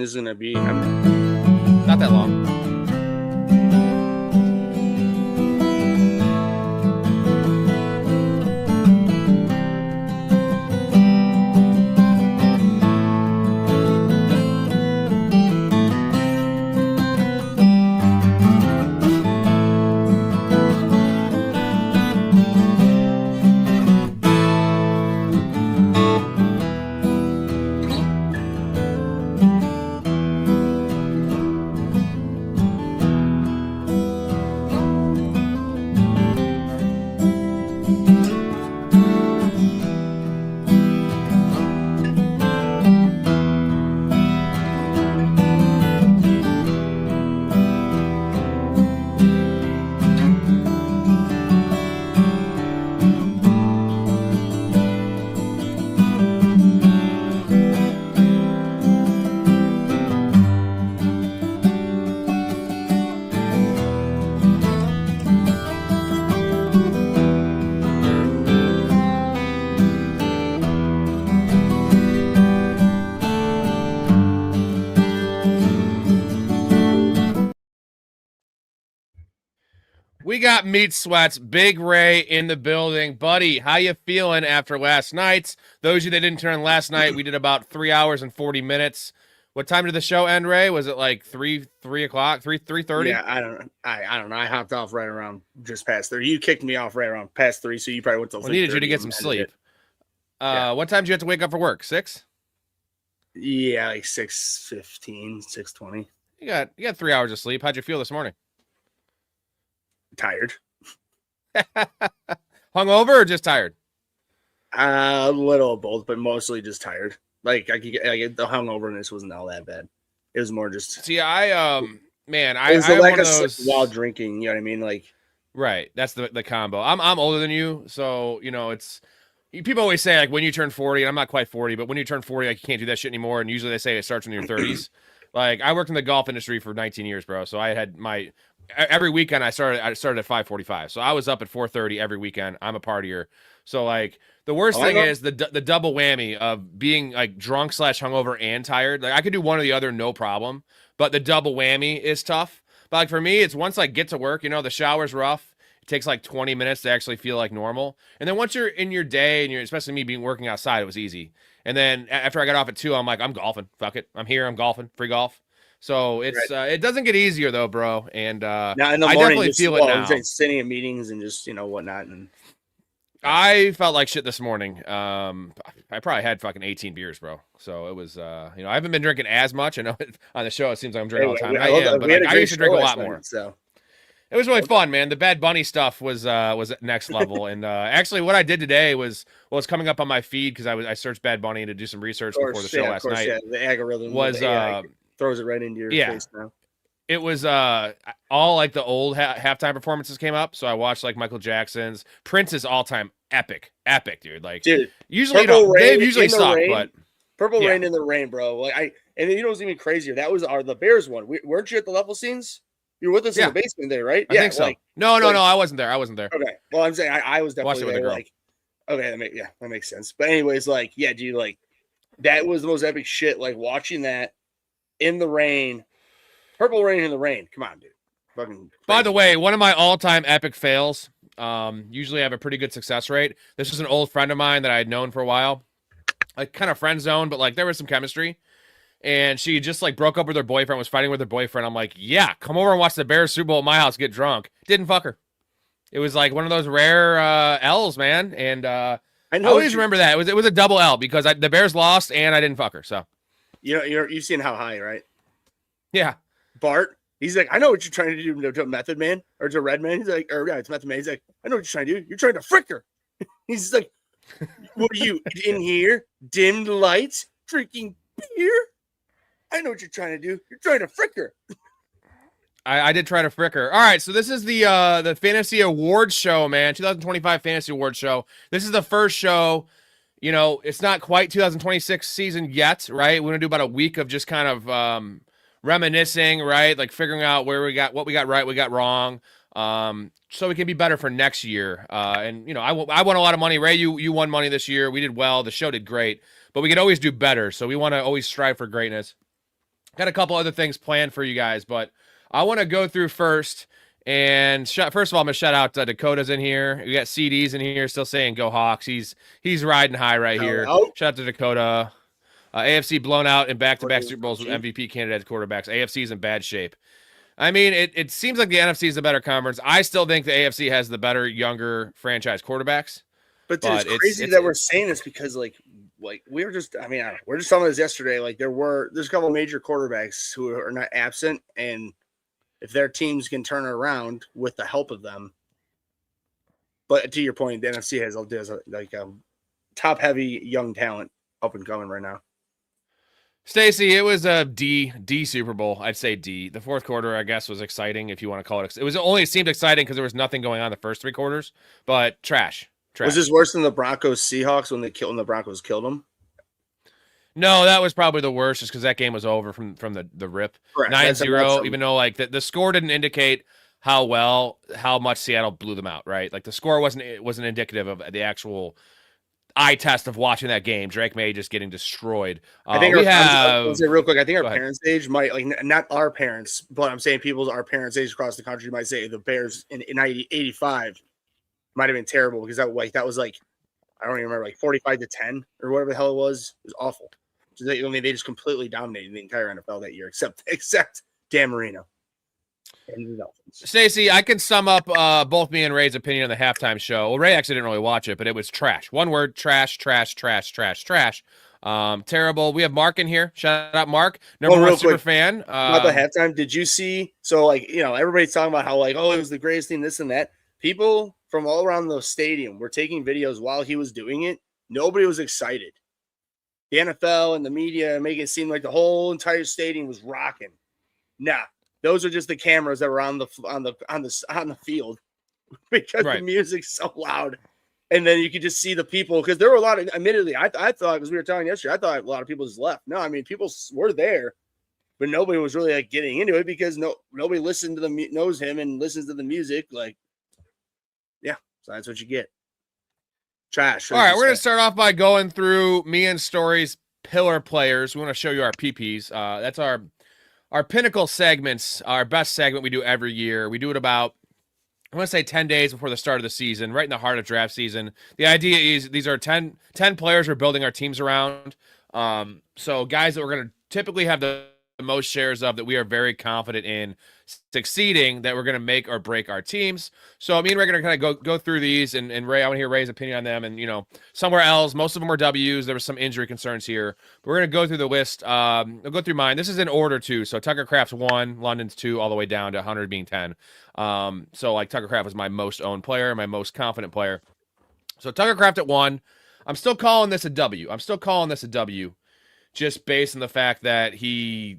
is going to be not that long. We got Meat Sweats, Big Ray in the building. Buddy, how you feeling after last night's? Those of you that didn't turn last night, we did about 3 hours and 40 minutes. What time did the show end, Ray? Was it like 3 o'clock, 3:30? Yeah, I don't know. I hopped off right around just past 3. You kicked me off right around past 3, so you probably went to sleep. I needed you to get some sleep. What time did you have to wake up for work? 6? Yeah, like 6:15, 6:20. You got 3 hours of sleep. How'd you feel this morning? Tired. Hungover or just tired? A little of both, but mostly just tired. Like the hungoverness wasn't all that bad. It was more just. See, I was the lack of sleep while drinking. You know what I mean? Like, right. That's the combo. I'm older than you, so it's. People always say like when you turn 40, and I'm not quite 40, but when you turn 40, like you can't do that shit anymore. And usually they say it starts when you're 30s. Like I worked in the golf industry for 19 years, bro. So I had every weekend I started at 5:45. So I was up at 4:30 every weekend. I'm a partier. So like the worst thing is the double whammy of being like drunk / hungover and tired. Like I could do one or the other, no problem. But the double whammy is tough. But like for me, it's once I get to work, the shower's rough. It takes like 20 minutes to actually feel like normal. And then once you're in your day and especially me working outside, it was easy. And then after I got off at 2, I'm like, I'm golfing. Fuck it. I'm here. I'm golfing. Free golf. So it's it doesn't get easier though, bro. And now in the morning, I definitely feel it now. Sitting in meetings and just whatnot. And I felt like shit this morning. I probably had fucking 18 beers, bro. So it was I haven't been drinking as much. I know on the show it seems like I'm drinking all the time. I used to drink a lot more. So it was really fun, man. The Bad Bunny stuff was at next level. And actually, what I did today was coming up on my feed because I searched Bad Bunny to do some research before the show last night. Yeah, the algorithm was throws it right into your face now. It was all like the old halftime performances came up. So I watched like Michael Jackson's, Prince's all-time epic, dude. Like, dude, usually they usually suck, but Purple Rain in the Rain, bro. Like and then what's even crazier? That was the Bears one. Weren't you at the level scenes? You were with us in the basement there, right? I think so. No, I wasn't there. Okay. Well, I'm saying I was definitely there. Like, okay, that makes sense. But anyways, like, yeah, dude, like that was the most epic shit. Like watching that in the rain, Purple Rain in the Rain. Come on, dude. Fucking crazy. By the way, one of my all-time epic fails. Usually I have a pretty good success rate. This was an old friend of mine that I had known for a while. Like kind of friend zone, but like there was some chemistry. And she just like broke up with her boyfriend, was fighting with her boyfriend. I'm like, yeah, come over and watch the Bears Super Bowl at my house, get drunk. Didn't fuck her. It was like one of those rare L's, man. And I always remember that. It was a double L because the Bears lost and I didn't fuck her. So you've seen How High, right? Yeah. Bart, he's like, I know what you're trying to do to Method Man or to Red Man. He's like, it's Method Man. He's like, I know what you're trying to do. You're trying to frick her. He's like, what are you in here? Dimmed lights, drinking beer? I know what you're trying to do. You're trying to frick her. I did try to frick her. All right, so this is the Fantasy Awards show, man. 2025 Fantasy Awards show. This is the first show. It's not quite 2026 season yet, right? We're going to do about a week of just kind of reminiscing, right? Like figuring out what we got right, we got wrong, so we can be better for next year. And, I won a lot of money. Ray, you won money this year. We did well. The show did great. But we could always do better, so we want to always strive for greatness. Got a couple other things planned for you guys, but I want to go through first. And first of all, I'm gonna shout out Dakota's in here. We got CDs in here, still saying "Go Hawks." He's riding high right here. Shout out to Dakota. AFC blown out in back-to-back Super Bowls with MVP candidates quarterbacks. AFC is in bad shape. I mean, it seems like the NFC is the better conference. I still think the AFC has the better, younger franchise quarterbacks. But dude, it's crazy that we're saying this because we're just talking about this yesterday. Like there's a couple of major quarterbacks who are not absent, and if their teams can turn it around with the help of them. But to your point, the NFC has top heavy young talent up and coming right now. Stacy, it was a D Super Bowl. I'd say D. The fourth quarter, I guess, was exciting if you want to call it. It seemed exciting because there was nothing going on the first 3 quarters, but trash. Was this worse than the Broncos Seahawks when the Broncos killed them? No, that was probably the worst just because that game was over from the rip. 9-0, even though like the score didn't indicate how much Seattle blew them out, right? Like the score wasn't indicative of the actual eye test of watching that game. Drake May just getting destroyed. I think I'll say real quick. I think our parents' age might not our parents, but I'm saying our parents' age across the country might say the Bears in 85 might have been terrible because that was I don't even remember 45-10 or whatever the hell it was. It was awful. So they just completely dominated the entire NFL that year, except Dan Marino. Stacey, I can sum up both me and Ray's opinion on the halftime show. Well, Ray actually didn't really watch it, but it was trash. One word: trash, trash, trash, trash, trash. Terrible. We have Mark in here. Shout out, Mark, number one super fan. About the halftime, did you see? So, everybody's talking about how it was the greatest thing, this and that. People from all around the stadium were taking videos while he was doing it. Nobody was excited. The NFL and the media make it seem like the whole entire stadium was rocking. Nah, those are just the cameras that were on the field because the music's so loud. And then you could just see the people because there were a lot of. Admittedly, I thought because we were talking yesterday, I thought a lot of people just left. No, I mean people were there, but nobody was really getting into it because nobody listened to knows him and listens to the music. So that's what you get. Trash. All right, we're going to start off by going through me and Storey's pillar players. We want to show you our PPs. That's our pinnacle segments, our best segment we do every year. We do it about, I want to say 10 days before the start of the season, right in the heart of draft season. The idea is these are 10 players we're building our teams around. So guys that we're going to typically have the most shares of that we are very confident in succeeding, that we're going to make or break our teams. So me and Ray are going to kind of go through these, and Ray, I want to hear Ray's opinion on them. And somewhere else, most of them were W's. There was some injury concerns here. But we're going to go through the list. I'll go through mine. This is in order too. So Tucker Kraft's 1, London's 2, all the way down to 100 being 10. So Tucker Kraft was my most owned player, my most confident player. So Tucker Kraft at 1. I'm still calling this a W. Just based on the fact that he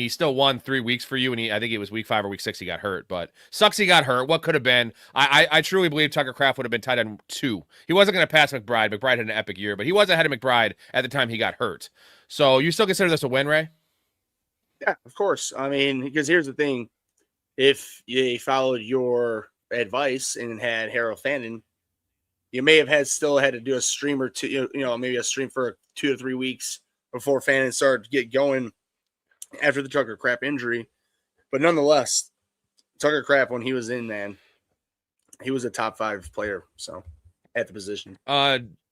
still won 3 weeks for you, and I think it was week 5 or week 6 he got hurt. But sucks he got hurt. What could have been? I truly believe Tucker Kraft would have been tight end 2. He wasn't going to pass McBride. McBride had an epic year, but he was ahead of McBride at the time he got hurt. So you still consider this a win, Ray? Yeah, of course. I mean, because here's the thing. If you followed your advice and had Harold Fannin, you may have still had to do a stream or two, maybe a stream for 2 to 3 weeks before Fannin started to get going after the Tucker Kraft injury. But nonetheless, Tucker Kraft, when he was in, man, he was a top 5 player. So at the position.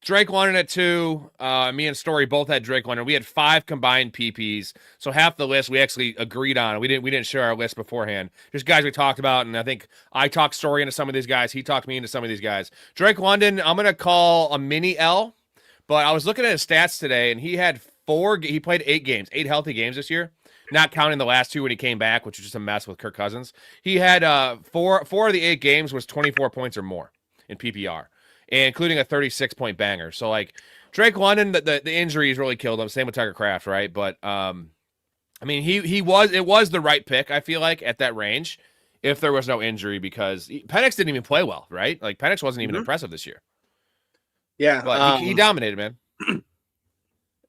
Drake London at 2. Me and Storey both had Drake London. We had 5 combined PPs. So half the list we actually agreed on. We didn't share our list beforehand. Just guys we talked about, and I think I talked Storey into some of these guys. He talked me into some of these guys. Drake London, I'm gonna call a mini L, but I was looking at his stats today, and he had he played 8 games, 8 healthy games this year, not counting the last 2 when he came back, which was just a mess with Kirk Cousins. He had 4 of the 8 games was 24 points or more in PPR, including a 36-point banger. So Drake London, the injuries really killed him. Same with Tucker Kraft, right? But it was the right pick, I feel like, at that range, if there was no injury, because Penix didn't even play well, right? Penix wasn't even impressive this year. Yeah, but he dominated, man.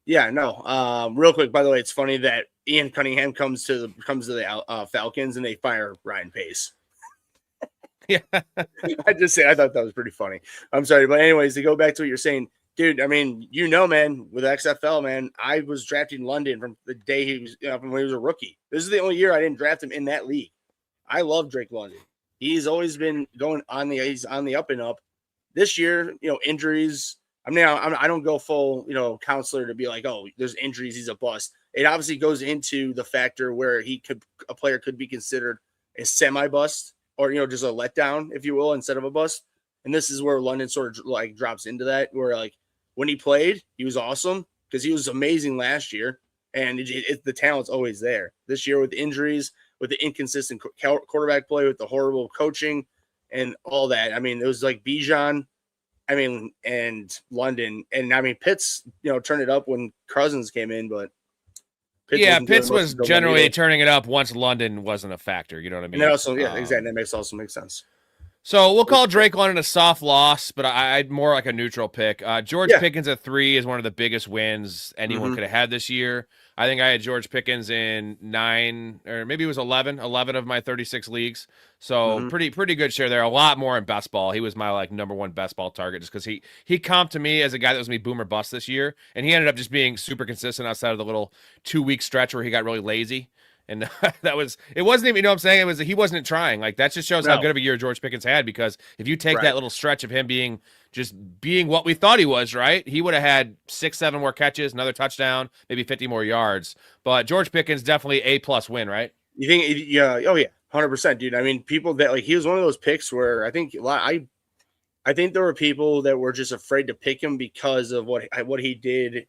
Yeah, no. Real quick, by the way, it's funny that Ian Cunningham comes to the Falcons and they fire Ryan Pace. Yeah, I thought that was pretty funny. I'm sorry, but anyways, to go back to what you're saying, Dude, I mean, man, with XFL, man, I was drafting London from the day he was, from when he was a rookie. This is the only year I didn't draft him in that league. I love Drake London. He's always been he's on the up and up. This year, injuries. I mean, I don't go full, counselor to be like, oh, there's injuries, he's a bust. It obviously goes into the factor where a player could be considered a semi-bust or, just a letdown, if you will, instead of a bust. And this is where London sort of like drops into that, where like when he played, he was awesome because he was amazing last year, and the talent's always there. This year with injuries, with the inconsistent quarterback play, with the horrible coaching and all that. I mean, it was like Bijan, and London. And Pitts, turned it up when Cousins came in, but Pitts was generally turning it up once London wasn't a factor. You know what I mean? And also, exactly. That makes sense. So we'll call Drake London a soft loss, but I'd more like a neutral pick. George Pickens at 3 is one of the biggest wins anyone could have had this year. I think I had George Pickens in 9, or maybe it was 11 of my 36 leagues. So pretty good share there. A lot more in best ball. He was my like number 1 best ball target just because he comped to me as a guy that was going to be boom or bust this year, and he ended up just being super consistent outside of the little 2-week stretch where he got really lazy. And it wasn't even, what I'm saying? He wasn't trying. Like, that just shows how good of a year George Pickens had, because if you take that little stretch of him being what we thought he was, right? He would have had 6-7 more catches, another touchdown, maybe 50 more yards. But George Pickens, definitely A+ win, right? You think, yeah. Oh yeah. 100%, dude. I mean, people that he was one of those picks where I think there were people that were just afraid to pick him because of what he did.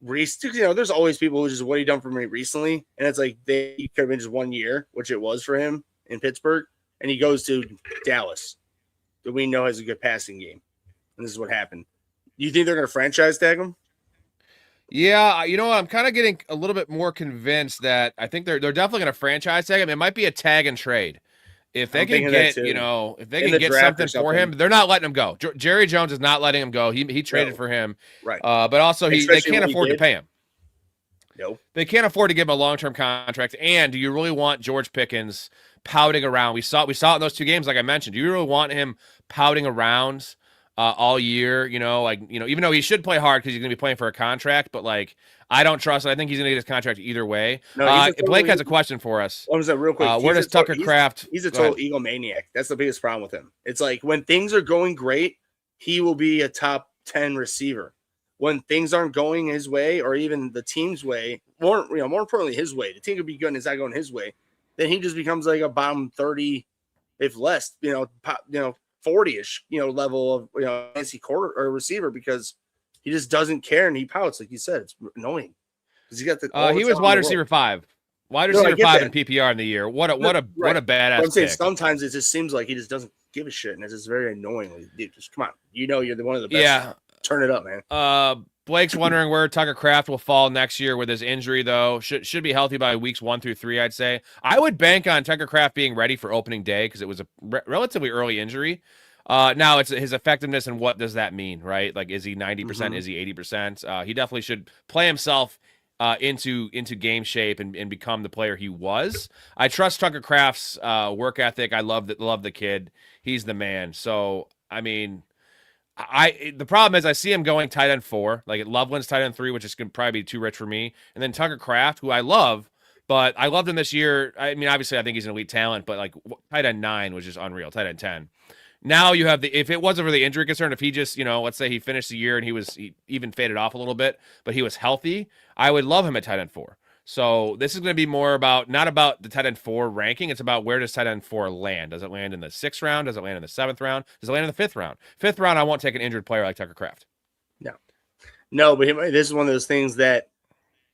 There's always people who just what he done for me recently, and it's like they could have been just 1 year, which it was for him in Pittsburgh, and he goes to Dallas, that we know has a good passing game, and this is what happened. You think they're going to franchise tag him? Yeah, I'm kind of getting a little bit more convinced that I think they're definitely going to franchise tag him. It might be a tag and trade. If they can get, if they can get something for him, they're not letting him go. Jerry Jones is not letting him go. He traded for him, right? But also they can't afford to pay him. No, they can't afford to give him a long-term contract. And do you really want George Pickens pouting around? We saw it in those 2 games, like I mentioned. Do you really want him pouting around all year? Even though he should play hard because he's going to be playing for a contract, but like, I don't trust it. I think he's going to get his contract either way. No, Blake has a question for us. What was that, real quick? Where does Tucker Kraft? He's a total egomaniac. That's the biggest problem with him. It's like when things are going great, he will be a top 10 receiver. When things aren't going his way, or even the team's way, more importantly his way, the team could be good and it's not going his way, then he just becomes like a bottom 30, if less, 40-ish, level of fancy quarter or receiver, because he just doesn't care and he pouts, like you said. It's annoying because he got the. He was wide receiver 5, wide receiver 5 in PPR in the year. What a badass. I'm saying sometimes it just seems like he just doesn't give a shit, and it's just very annoying. Like, dude, just come on, you're one of the best. Yeah, turn it up, man. Blake's wondering where Tucker Kraft will fall next year with his injury, though. Should be healthy by weeks 1 through 3, I'd say. I would bank on Tucker Kraft being ready for opening day because it was a relatively early injury. Now it's his effectiveness, and what does that mean, right? Like, is he 90%? Is he 80%? He definitely should play himself into game shape and become the player he was. I trust Tucker Kraft's work ethic. I love the kid. He's the man. So, I mean, the problem is I see him going tight end 4, like Loveland's tight end 3, which is going to probably be too rich for me. And then Tucker Kraft, who I love, but I loved him this year. I mean, obviously I think he's an elite talent, but like tight end 9 was just unreal. Tight end 10. Now you have if it wasn't for the injury concern, if he just, let's say he finished the year and he even faded off a little bit, but he was healthy, I would love him at tight end 4. So this is going to be more not about the tight end 4 ranking. It's about where does tight end 4 land? Does it land in the 6th round? Does it land in the 7th round? Does it land in the 5th round? 5th round, I won't take an injured player like Tucker Kraft. No, but this is one of those things that,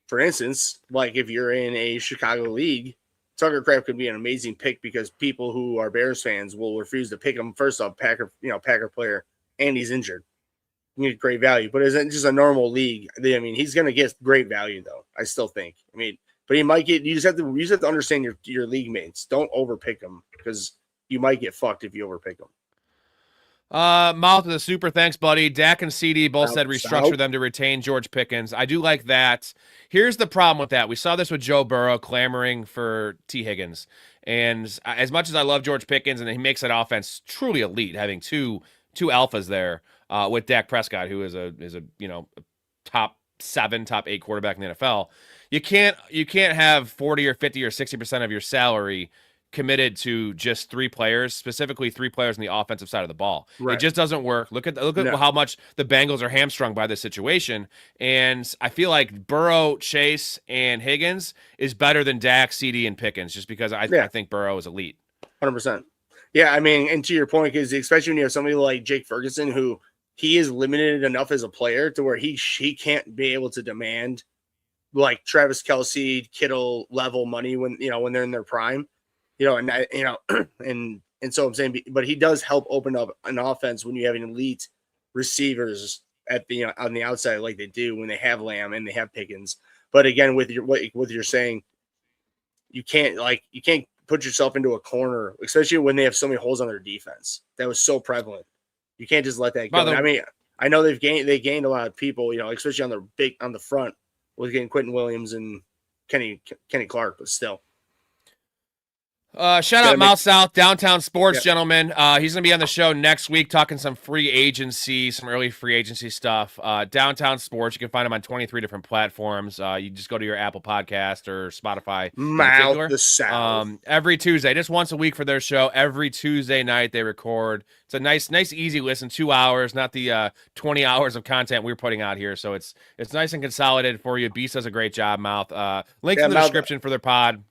for instance, like if you're in a Chicago league, Tucker Kraft could be an amazing pick because people who are Bears fans will refuse to pick him. First off, Packer player, and he's injured. You get great value, but isn't just a normal league. I mean, he's going to get great value though. I still think. I mean, but he might get. You just have to understand your league mates. Don't overpick him because you might get fucked if you overpick him. Mouth of the super, thanks, buddy. Dak and CD both said restructure them to retain George Pickens. I do like that. Here's the problem with that. We saw this with Joe Burrow clamoring for T. Higgins. And as much as I love George Pickens and he makes that offense truly elite, having two alphas there, with Dak Prescott, who is a top 7, top 8 quarterback in the NFL. You can't have 40 or 50 or 60% of your salary committed to just 3 players, specifically 3 players on the offensive side of the ball. It Right. just doesn't work. Look at No. how much the Bengals are hamstrung by this situation. And I feel like Burrow, Chase, and Higgins is better than Dak, CD, and Pickens, just because I think Burrow is elite. 100%. Yeah, I mean, and to your point, because especially when you have somebody like Jake Ferguson, who he is limited enough as a player to where he can't be able to demand like Travis Kelce, Kittle level money when they're in their prime. And so I'm saying, but he does help open up an offense when you have an elite receivers at the on the outside like they do when they have Lamb and they have Pickens. But again, with what you're saying, you can't put yourself into a corner, especially when they have so many holes on their defense. That was so prevalent. You can't just let that go. I mean, I know they gained a lot of people, especially on the front with getting Quentin Williams and Kenny Clark, but still. Shout out Mouth South, Downtown Sports, gentlemen. He's going to be on the show next week talking some free agency, some early free agency stuff. Downtown Sports, you can find him on 23 different platforms. You just go to your Apple Podcast or Spotify. Mouth the South. Every Tuesday, just once a week for their show. Every Tuesday night they record. It's a nice, easy listen, 2 hours, not the 20 hours of content we're putting out here. So it's nice and consolidated for you. Beast does a great job, Mouth. Links in the description for their pod.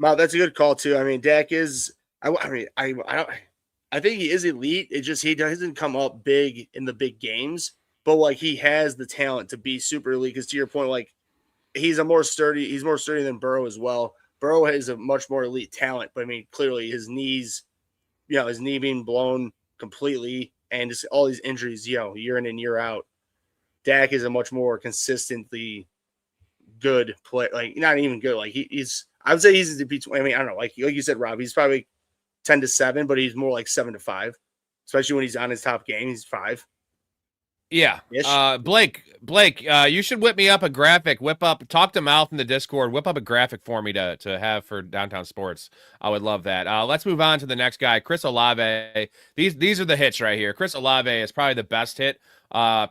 Wow, that's a good call too. I mean, Dak is. I think he is elite. It just he doesn't come up big in the big games, but like he has the talent to be super elite. Because to your point, like he's more sturdy than Burrow as well. Burrow has a much more elite talent, but I mean, clearly his knees, his knee being blown completely, and just all these injuries, year in and year out. Dak is a much more consistently good player. Like not even good. Like he's. I would say he's in between. I mean, I don't know. Like you said, Rob, he's probably 10-7, but he's more like 7-5, especially when he's on his top game. He's 5. Yeah. Blake, you should whip me up a graphic. Talk to Mouth in the Discord. Whip up a graphic for me to have for Downtown Sports. I would love that. Let's move on to the next guy, Chris Olave. These are the hits right here. Chris Olave is probably the best hit.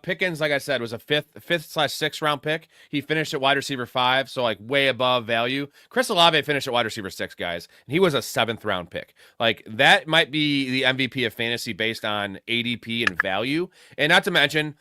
Pickens, like I said, was a 5th/6th round pick. He finished at wide receiver 5, so like way above value. Chris Olave finished at wide receiver 6, guys, and he was a 7th round pick. Like that might be the MVP of fantasy based on ADP and value. And not to mention,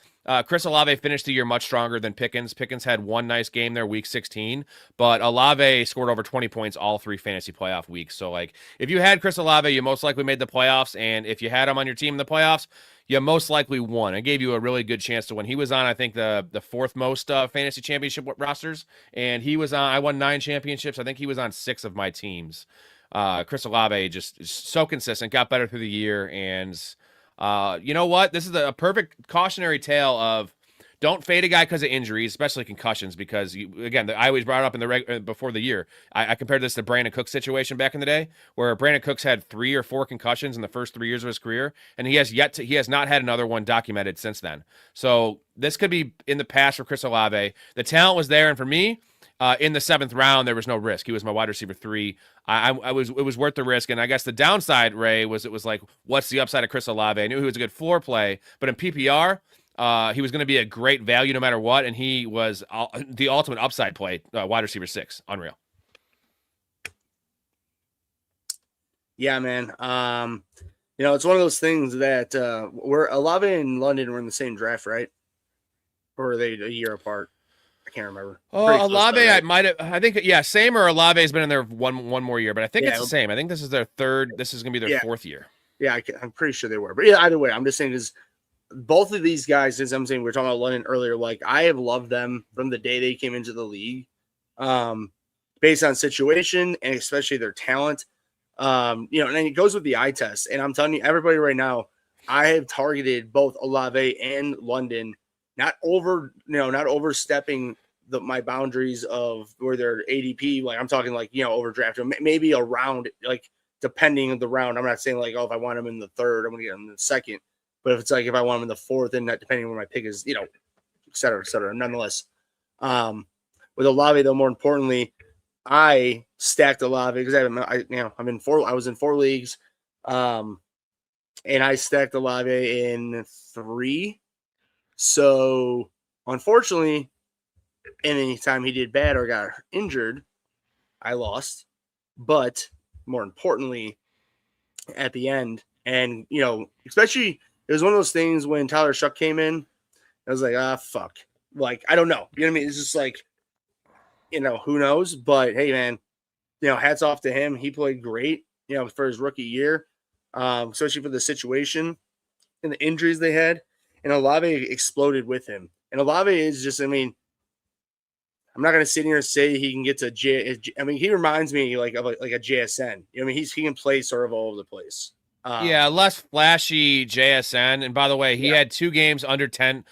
Chris Olave finished the year much stronger than Pickens. Pickens had one nice game there, week 16, but Olave scored over 20 points all 3 fantasy playoff weeks. So like if you had Chris Olave, you most likely made the playoffs, and if you had him on your team in the playoffs, you most likely won. It gave you a really good chance to win. He was on, I think, the 4th most fantasy championship rosters, and he was on. I won 9 championships. I think he was on 6 of my teams. Chris Olave just is so consistent, got better through the year, and you know what? This is a perfect cautionary tale of don't fade a guy because of injuries, especially concussions, because I always brought it up in the before the year. I compared this to Brandon Cook's situation back in the day, where Brandon Cooks had 3 or 4 concussions in the first 3 years of his career, and he has not had another one documented since then. So this could be in the past for Chris Olave. The talent was there, and for me, in the 7th round, there was no risk. He was my wide receiver 3. It was worth the risk. And I guess the downside, Ray, was it was like, what's the upside of Chris Olave? I knew he was a good floor play, but in PPR, he was going to be a great value no matter what, and he was the ultimate upside play, wide receiver 6. Unreal. Yeah, man. It's one of those things that Olave and London were in the same draft, right? Or are they a year apart? I can't remember. Olave, right? I think, same, or Olave has been in there one more year, but I think it's the same. I think this is their 3rd. This is going to be their 4th year. Yeah, I'm pretty sure they were. But yeah, either way, I'm just saying is both of these guys, as I'm saying, we were talking about London earlier, like I have loved them from the day they came into the league, based on situation and especially their talent. And it goes with the eye test. And I'm telling you, everybody right now, I have targeted both Olave and London, not overstepping my boundaries of where their ADP. Like I'm talking like, overdrafted, maybe around, like depending on the round. I'm not saying like, if I want him in the 3rd, I'm going to get him in the 2nd. But if it's like, if I want him in the 4th, and not depending on where my pick is, et cetera, et cetera. Nonetheless, with Olave though, more importantly, I stacked Olave because I was in 4 leagues. and I stacked Olave in 3. So unfortunately, anytime he did bad or got injured, I lost. But more importantly, at the end, and especially it was one of those things when Tyler Shuck came in, I was like, fuck. Like, I don't know. You know what I mean? It's just like, who knows? But hey, man, hats off to him. He played great, for his rookie year, especially for the situation and the injuries they had. And Olave exploded with him. And Olave is just, I'm not going to sit here and say he can get to he reminds me like of a JSN. He can play sort of all over the place. Yeah, less flashy JSN. And by the way, he had 2 games under 10,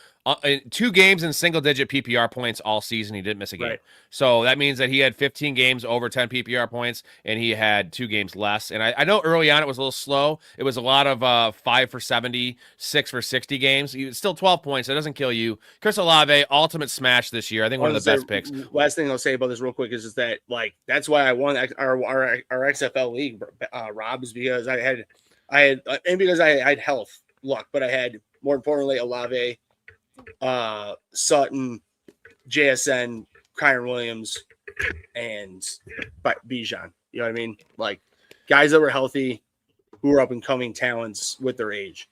2 games in single-digit PPR points all season. He didn't miss a game. Right. So that means that he had 15 games over 10 PPR points, and he had 2 games less. And I know early on it was a little slow. It was a lot of 5 for 70, 6 for 60 games. Still 12 points. That doesn't kill you. Chris Olave, ultimate smash this year. I think one of the best picks. Last thing I'll say about this real quick is just that, that's why I won our XFL league, Rob, is because I had health luck, but I had, more importantly, Olave, Sutton, JSN, Kyron Williams, and Bijan. You know what I mean? Like, guys that were healthy, who were up and coming talents with their age,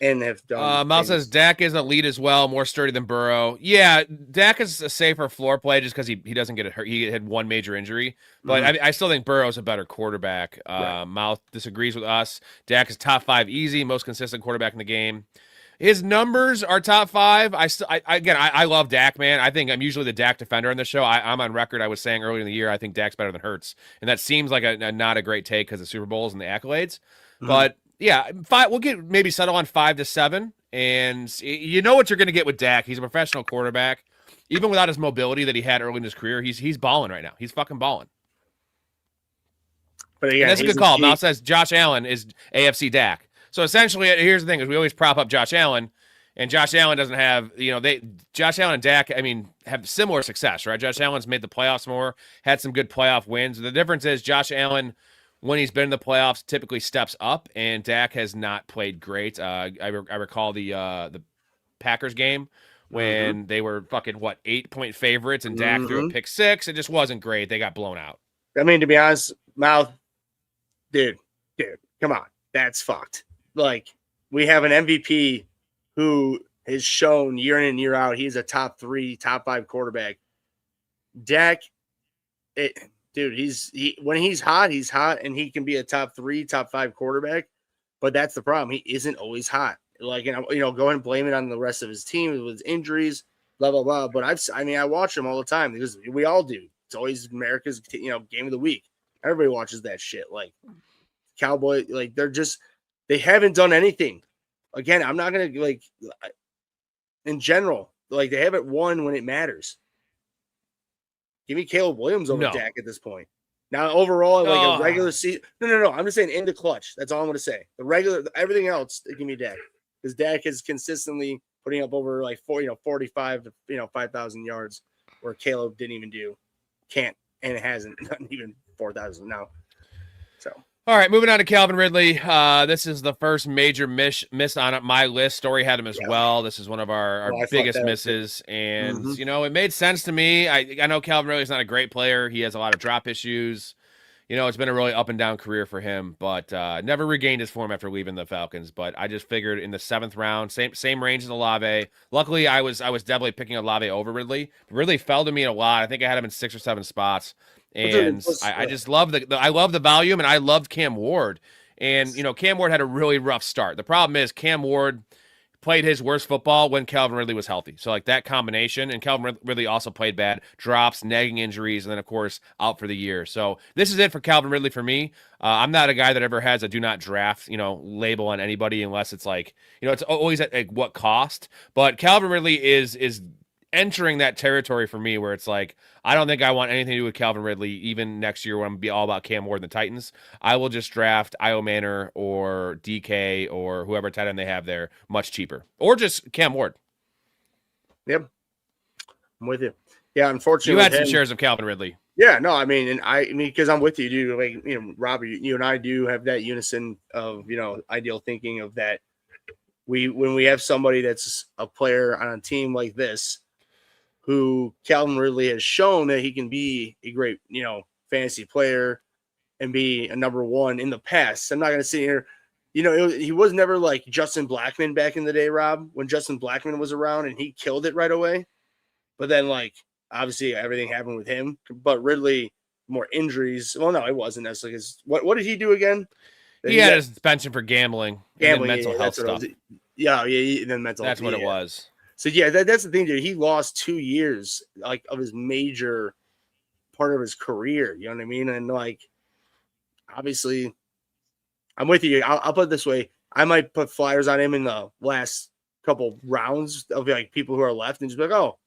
and have done. Mal says Dak is an elite as well, more sturdy than Burrow. Yeah, Dak is a safer floor play just because he doesn't get hurt. He had one major injury, but I still think Burrow's a better quarterback. Right. Mal disagrees with us. Dak is top 5 easy, most consistent quarterback in the game. His numbers are top 5. I love Dak, man. I think I'm usually the Dak defender on the show. I'm on record. I was saying earlier in the year I think Dak's better than Hurts, and that seems like a not a great take because of Super Bowls and the accolades. But yeah, 5. We'll maybe settle on 5 to 7, and you know what you're going to get with Dak. He's a professional quarterback, even without his mobility that he had early in his career. He's balling right now. He's fucking balling. But yeah, that's a good call. Mal says Josh Allen is AFC Dak. So essentially, here's the thing: is we always prop up Josh Allen, and Josh Allen doesn't have, Josh Allen and Dak, have similar success, right? Josh Allen's made the playoffs more, had some good playoff wins. The difference is Josh Allen, when he's been in the playoffs, typically steps up, and Dak has not played great. I recall the Packers game when they were fucking 8-point favorites, and Dak threw a pick 6. It just wasn't great. They got blown out. To be honest, Mal, dude, come on, that's fucked. Like, we have an MVP who has shown year in and year out he's a top 3, top 5 quarterback. Dak, when he's hot, and he can be a top 3, top 5 quarterback. But that's the problem. He isn't always hot. Like, go ahead and blame it on the rest of his team with his injuries, blah blah blah. But I watch him all the time because we all do. It's always America's game of the week. Everybody watches that shit. Like, Cowboy, like, they haven't done anything. Again, I'm not going to, in general, they haven't won when it matters. Give me Caleb Williams over Dak at this point. Now, overall, a regular season. No. I'm just saying in the clutch. That's all I'm going to say. Everything else, give me Dak. Because Dak is consistently putting up over 45 to 5,000 yards, where Caleb didn't even can't, and it hasn't done even 4,000 now. So. All right, moving on to Calvin Ridley. This is the first major miss on my list. Story had him as well. This is one of our biggest misses. And, it made sense to me. I know Calvin Ridley's not a great player. He has a lot of drop issues. It's been a really up and down career for him, but never regained his form after leaving the Falcons. But I just figured in the 7th round, same range as Olave. Luckily, I was definitely picking Olave over Ridley. Ridley fell to me a lot. I think I had him in 6 or 7 spots. And I just love I love the volume, and I loved Cam Ward. And, Cam Ward had a really rough start. The problem is Cam Ward played his worst football when Calvin Ridley was healthy. So, that combination, and Calvin Ridley also played bad, drops, nagging injuries, and then, of course, out for the year. So, this is it for Calvin Ridley for me. I'm not a guy that ever has a do not draft, label on anybody unless it's it's always at what cost. But Calvin Ridley is entering that territory for me where it's I don't think I want anything to do with Calvin Ridley even next year when I'm going to be all about Cam Ward and the Titans. I will just draft Io Manor or DK or whoever tight end they have there much cheaper. Or just Cam Ward. Yep. I'm with you. Yeah, unfortunately. You had some shares of Calvin Ridley. Yeah, no, I mean, and I mean, because I'm with you, dude. Like, Robert, you and I do have that unison of, ideal thinking of that. When we have somebody that's a player on a team like this, who Calvin Ridley has shown that he can be a great, fantasy player and be a number one in the past. I'm not going to sit here, he was never like Justin Blackman back in the day, Rob, when Justin Blackman was around and he killed it right away. But then, like, obviously everything happened with him. But Ridley, more injuries. Well, no, it wasn't necessarily. What did he do again? He had a suspension for gambling and mental health stuff. Yeah, and then mental. That's what it was. So yeah, that's the thing, dude. He lost 2 years, like, of his major part of his career. You know what I mean? And like, obviously, I'm with you. I'll put it this way: I might put flyers on him in the last couple rounds of like people who are left, and just be like, oh.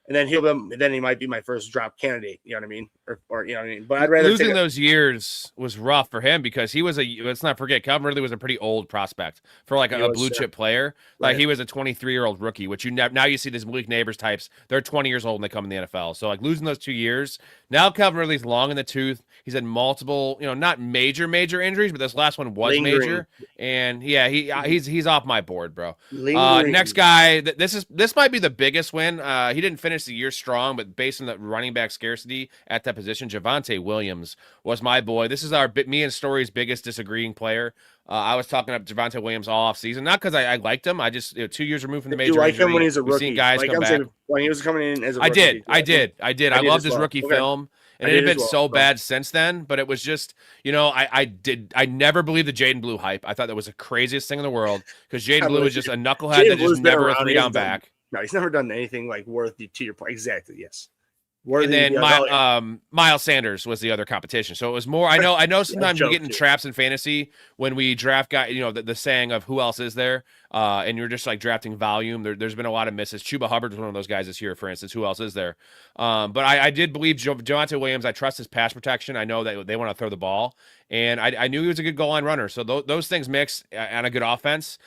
And then he might be my first drop candidate. You know what I mean? Or you know what I mean? But I'd rather losing those years was rough for him because he was let's not forget, Calvin Ridley was a pretty old prospect for like a blue chip player. Like right. He was a 23-year-old rookie, which now you see these Malik Neighbors types. They're 20 years old when they come in the NFL. So like losing those 2 years. Now Calvin Ridley's long in the tooth. He's had multiple, not major injuries, but this last one was major. And yeah, he's off my board, bro. Next guy, this might be the biggest win. He didn't finish the year strong, but based on the running back scarcity at that position, Javonte Williams was my boy. This is me and Storey's biggest disagreeing player. I was talking up Javonte Williams all off season, not because I liked him. I just 2 years removed from the major. You like injury. Him when he's a rookie? We've seen guys come back. When he was coming in as a rookie. I did. I loved his rookie film. And it had been so bad since then, but it was just, I never believed the Jaden Blue hype. I thought that was the craziest thing in the world because Jaden Blue was just a knucklehead that just never a 3-down back. No, he's never done anything like worthy to your point. Exactly, yes. And then Miles Sanders was the other competition. So it was more. I know. Sometimes we get in traps in fantasy when we draft guys. The saying of who else is there, and you're just like drafting volume. There's been a lot of misses. Chuba Hubbard was one of those guys this year, for instance. Who else is there? But I did believe Javonte Williams. I trust his pass protection. I know that they want to throw the ball, and I knew he was a good goal line runner. So those things mixed on a good offense.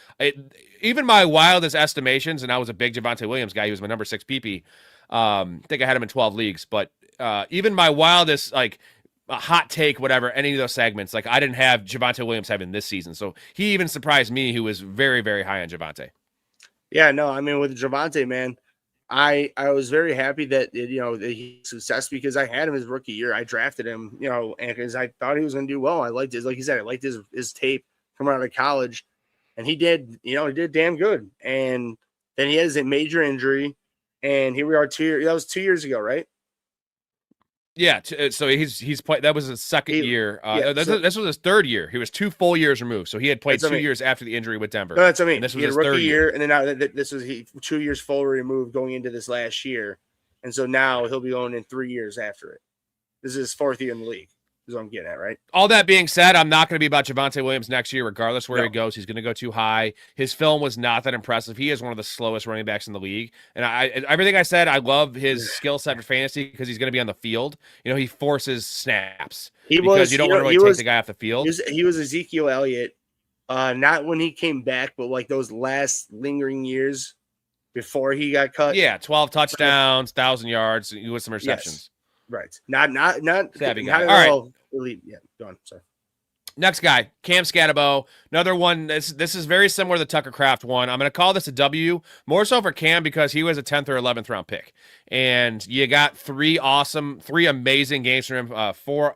Even my wildest estimations, and I was a big Javonte Williams guy. He was my number 6 PP. I think I had him in 12 leagues, but even my wildest, like a hot take, whatever, any of those segments, like I didn't have Javonte Williams having this season. So he even surprised me, who was very, very high on Javonte. Yeah, no, I mean, with Javonte, man, I was very happy that, that he success because I had him his rookie year. I drafted him, and because I thought he was going to do well. I liked his, like you said, I liked his tape coming out of college, and he did, he did damn good. And then he has a major injury. And here we are 2 years. That was 2 years ago, right? Yeah. So he's played. That was his second year. This was his third year. He was 2 full years removed. So he had played 2 years after the injury with Denver. No, that's what I mean. And this was he had his rookie third year. And then now this was 2 years full removed going into this last year. And so now he'll be going in 3 years after it. This is his 4th year in the league. Is what I'm getting at, right? All that being said, I'm not going to be about Javonte Williams next year, regardless where he goes. He's going to go too high. His film was not that impressive. He is one of the slowest running backs in the league. And everything I said, I love his skill set for fantasy because he's going to be on the field. He forces snaps because you don't want to really take the guy off the field. He was Ezekiel Elliott, not when he came back, but like those last lingering years before he got cut. Yeah, 12 touchdowns, 1,000 yards with some receptions. Yes. Right. Not savvy guy. Not all right. Elite. Yeah, go on. Sorry. Next guy, Cam Scatterbo. Another one. This is very similar to the Tucker Kraft one. I'm going to call this a W, more so for Cam because he was a 10th or 11th round pick. And you got 3 amazing games from him, 4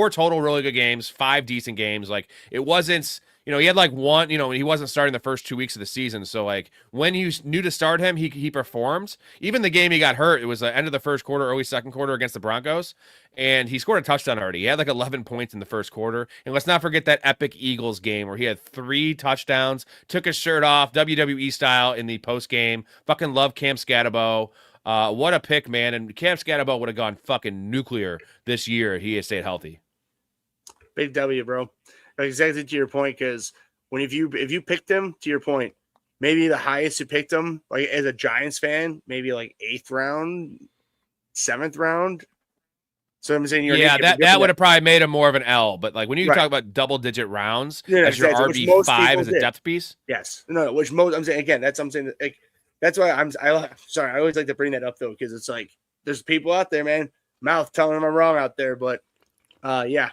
total really good games, 5 decent games. Like it wasn't, he had like one, he wasn't starting the first 2 weeks of the season. So like when you knew to start him, he performed. Even the game he got hurt, it was the end of the first quarter, early second quarter against the Broncos. And he scored a touchdown already. He had like 11 points in the first quarter. And let's not forget that epic Eagles game where he had 3 touchdowns, took his shirt off, WWE style in the post game. Fucking love Cam Scatterbo. What a pick, man. And Cam Scatterbo would have gone fucking nuclear this year if he had stayed healthy. Big W, bro. Exactly to your point, because if you picked him, to your point, maybe the highest you picked him, like as a Giants fan, maybe like 8th round, 7th round. So I'm saying that would have probably made him more of an L. But like when you talk about double-digit rounds as your RB5 as a depth piece, yes, no, which most I'm saying again, that's why I always like to bring that up though, because it's like there's people out there, man. mouth telling them I'm wrong out there. But yeah,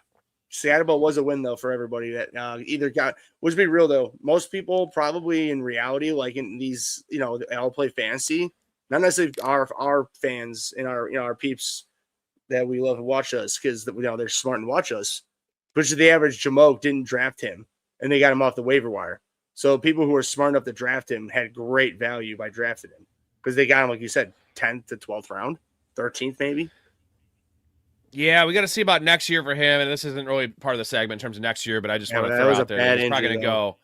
Seattle was a win though for everybody that either got. Let's be real though, most people probably in reality, like in these, they all play fantasy. Not necessarily our fans and our peeps that we love to watch us because they're smart and watch us. But the average Jamoke didn't draft him, and they got him off the waiver wire. So people who were smart enough to draft him had great value by drafting him because they got him, like you said, 10th to 12th round, 13th maybe. Yeah, we got to see about next year for him, and this isn't really part of the segment in terms of next year, but I just want to throw out there he's probably going to go.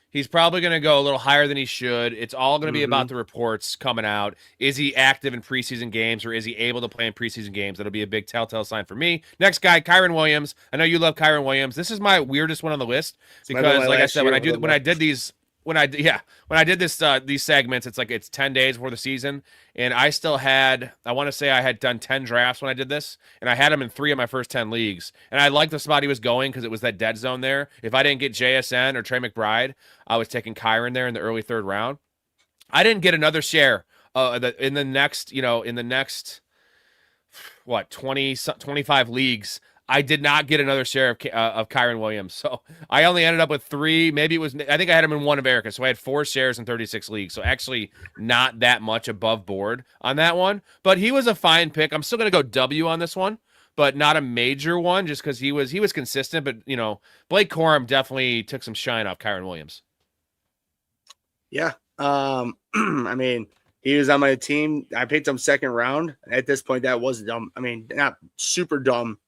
He's probably going to go a little higher than he should. It's all going to be about the reports coming out. Is he active in preseason games, or is he able to play in preseason games? That'll be a big telltale sign for me. Next guy, Kyren Williams. I know you love Kyren Williams. This is my weirdest one on the list because, like I said, when I did these segments, it's 10 days before the season, and I still had, I want to say I had done 10 drafts when I did this, and I had him in 3 of my first 10 leagues, and I liked the spot he was going because it was that dead zone there. If I didn't get JSN or Trey McBride, I was taking Kyren there in the early 3rd round. I didn't get another share in the next 25 leagues. I did not get another share of Kyren Williams. So I only ended up with 3. Maybe I think I had him in 1 of Erica. So I had 4 shares in 36 leagues. So actually not that much above board on that one. But he was a fine pick. I'm still going to go W on this one, but not a major one just because he was consistent. But, Blake Corum definitely took some shine off Kyren Williams. Yeah. I mean, he was on my team. I picked him 2nd round. At this point, that was dumb. I mean, not super dumb.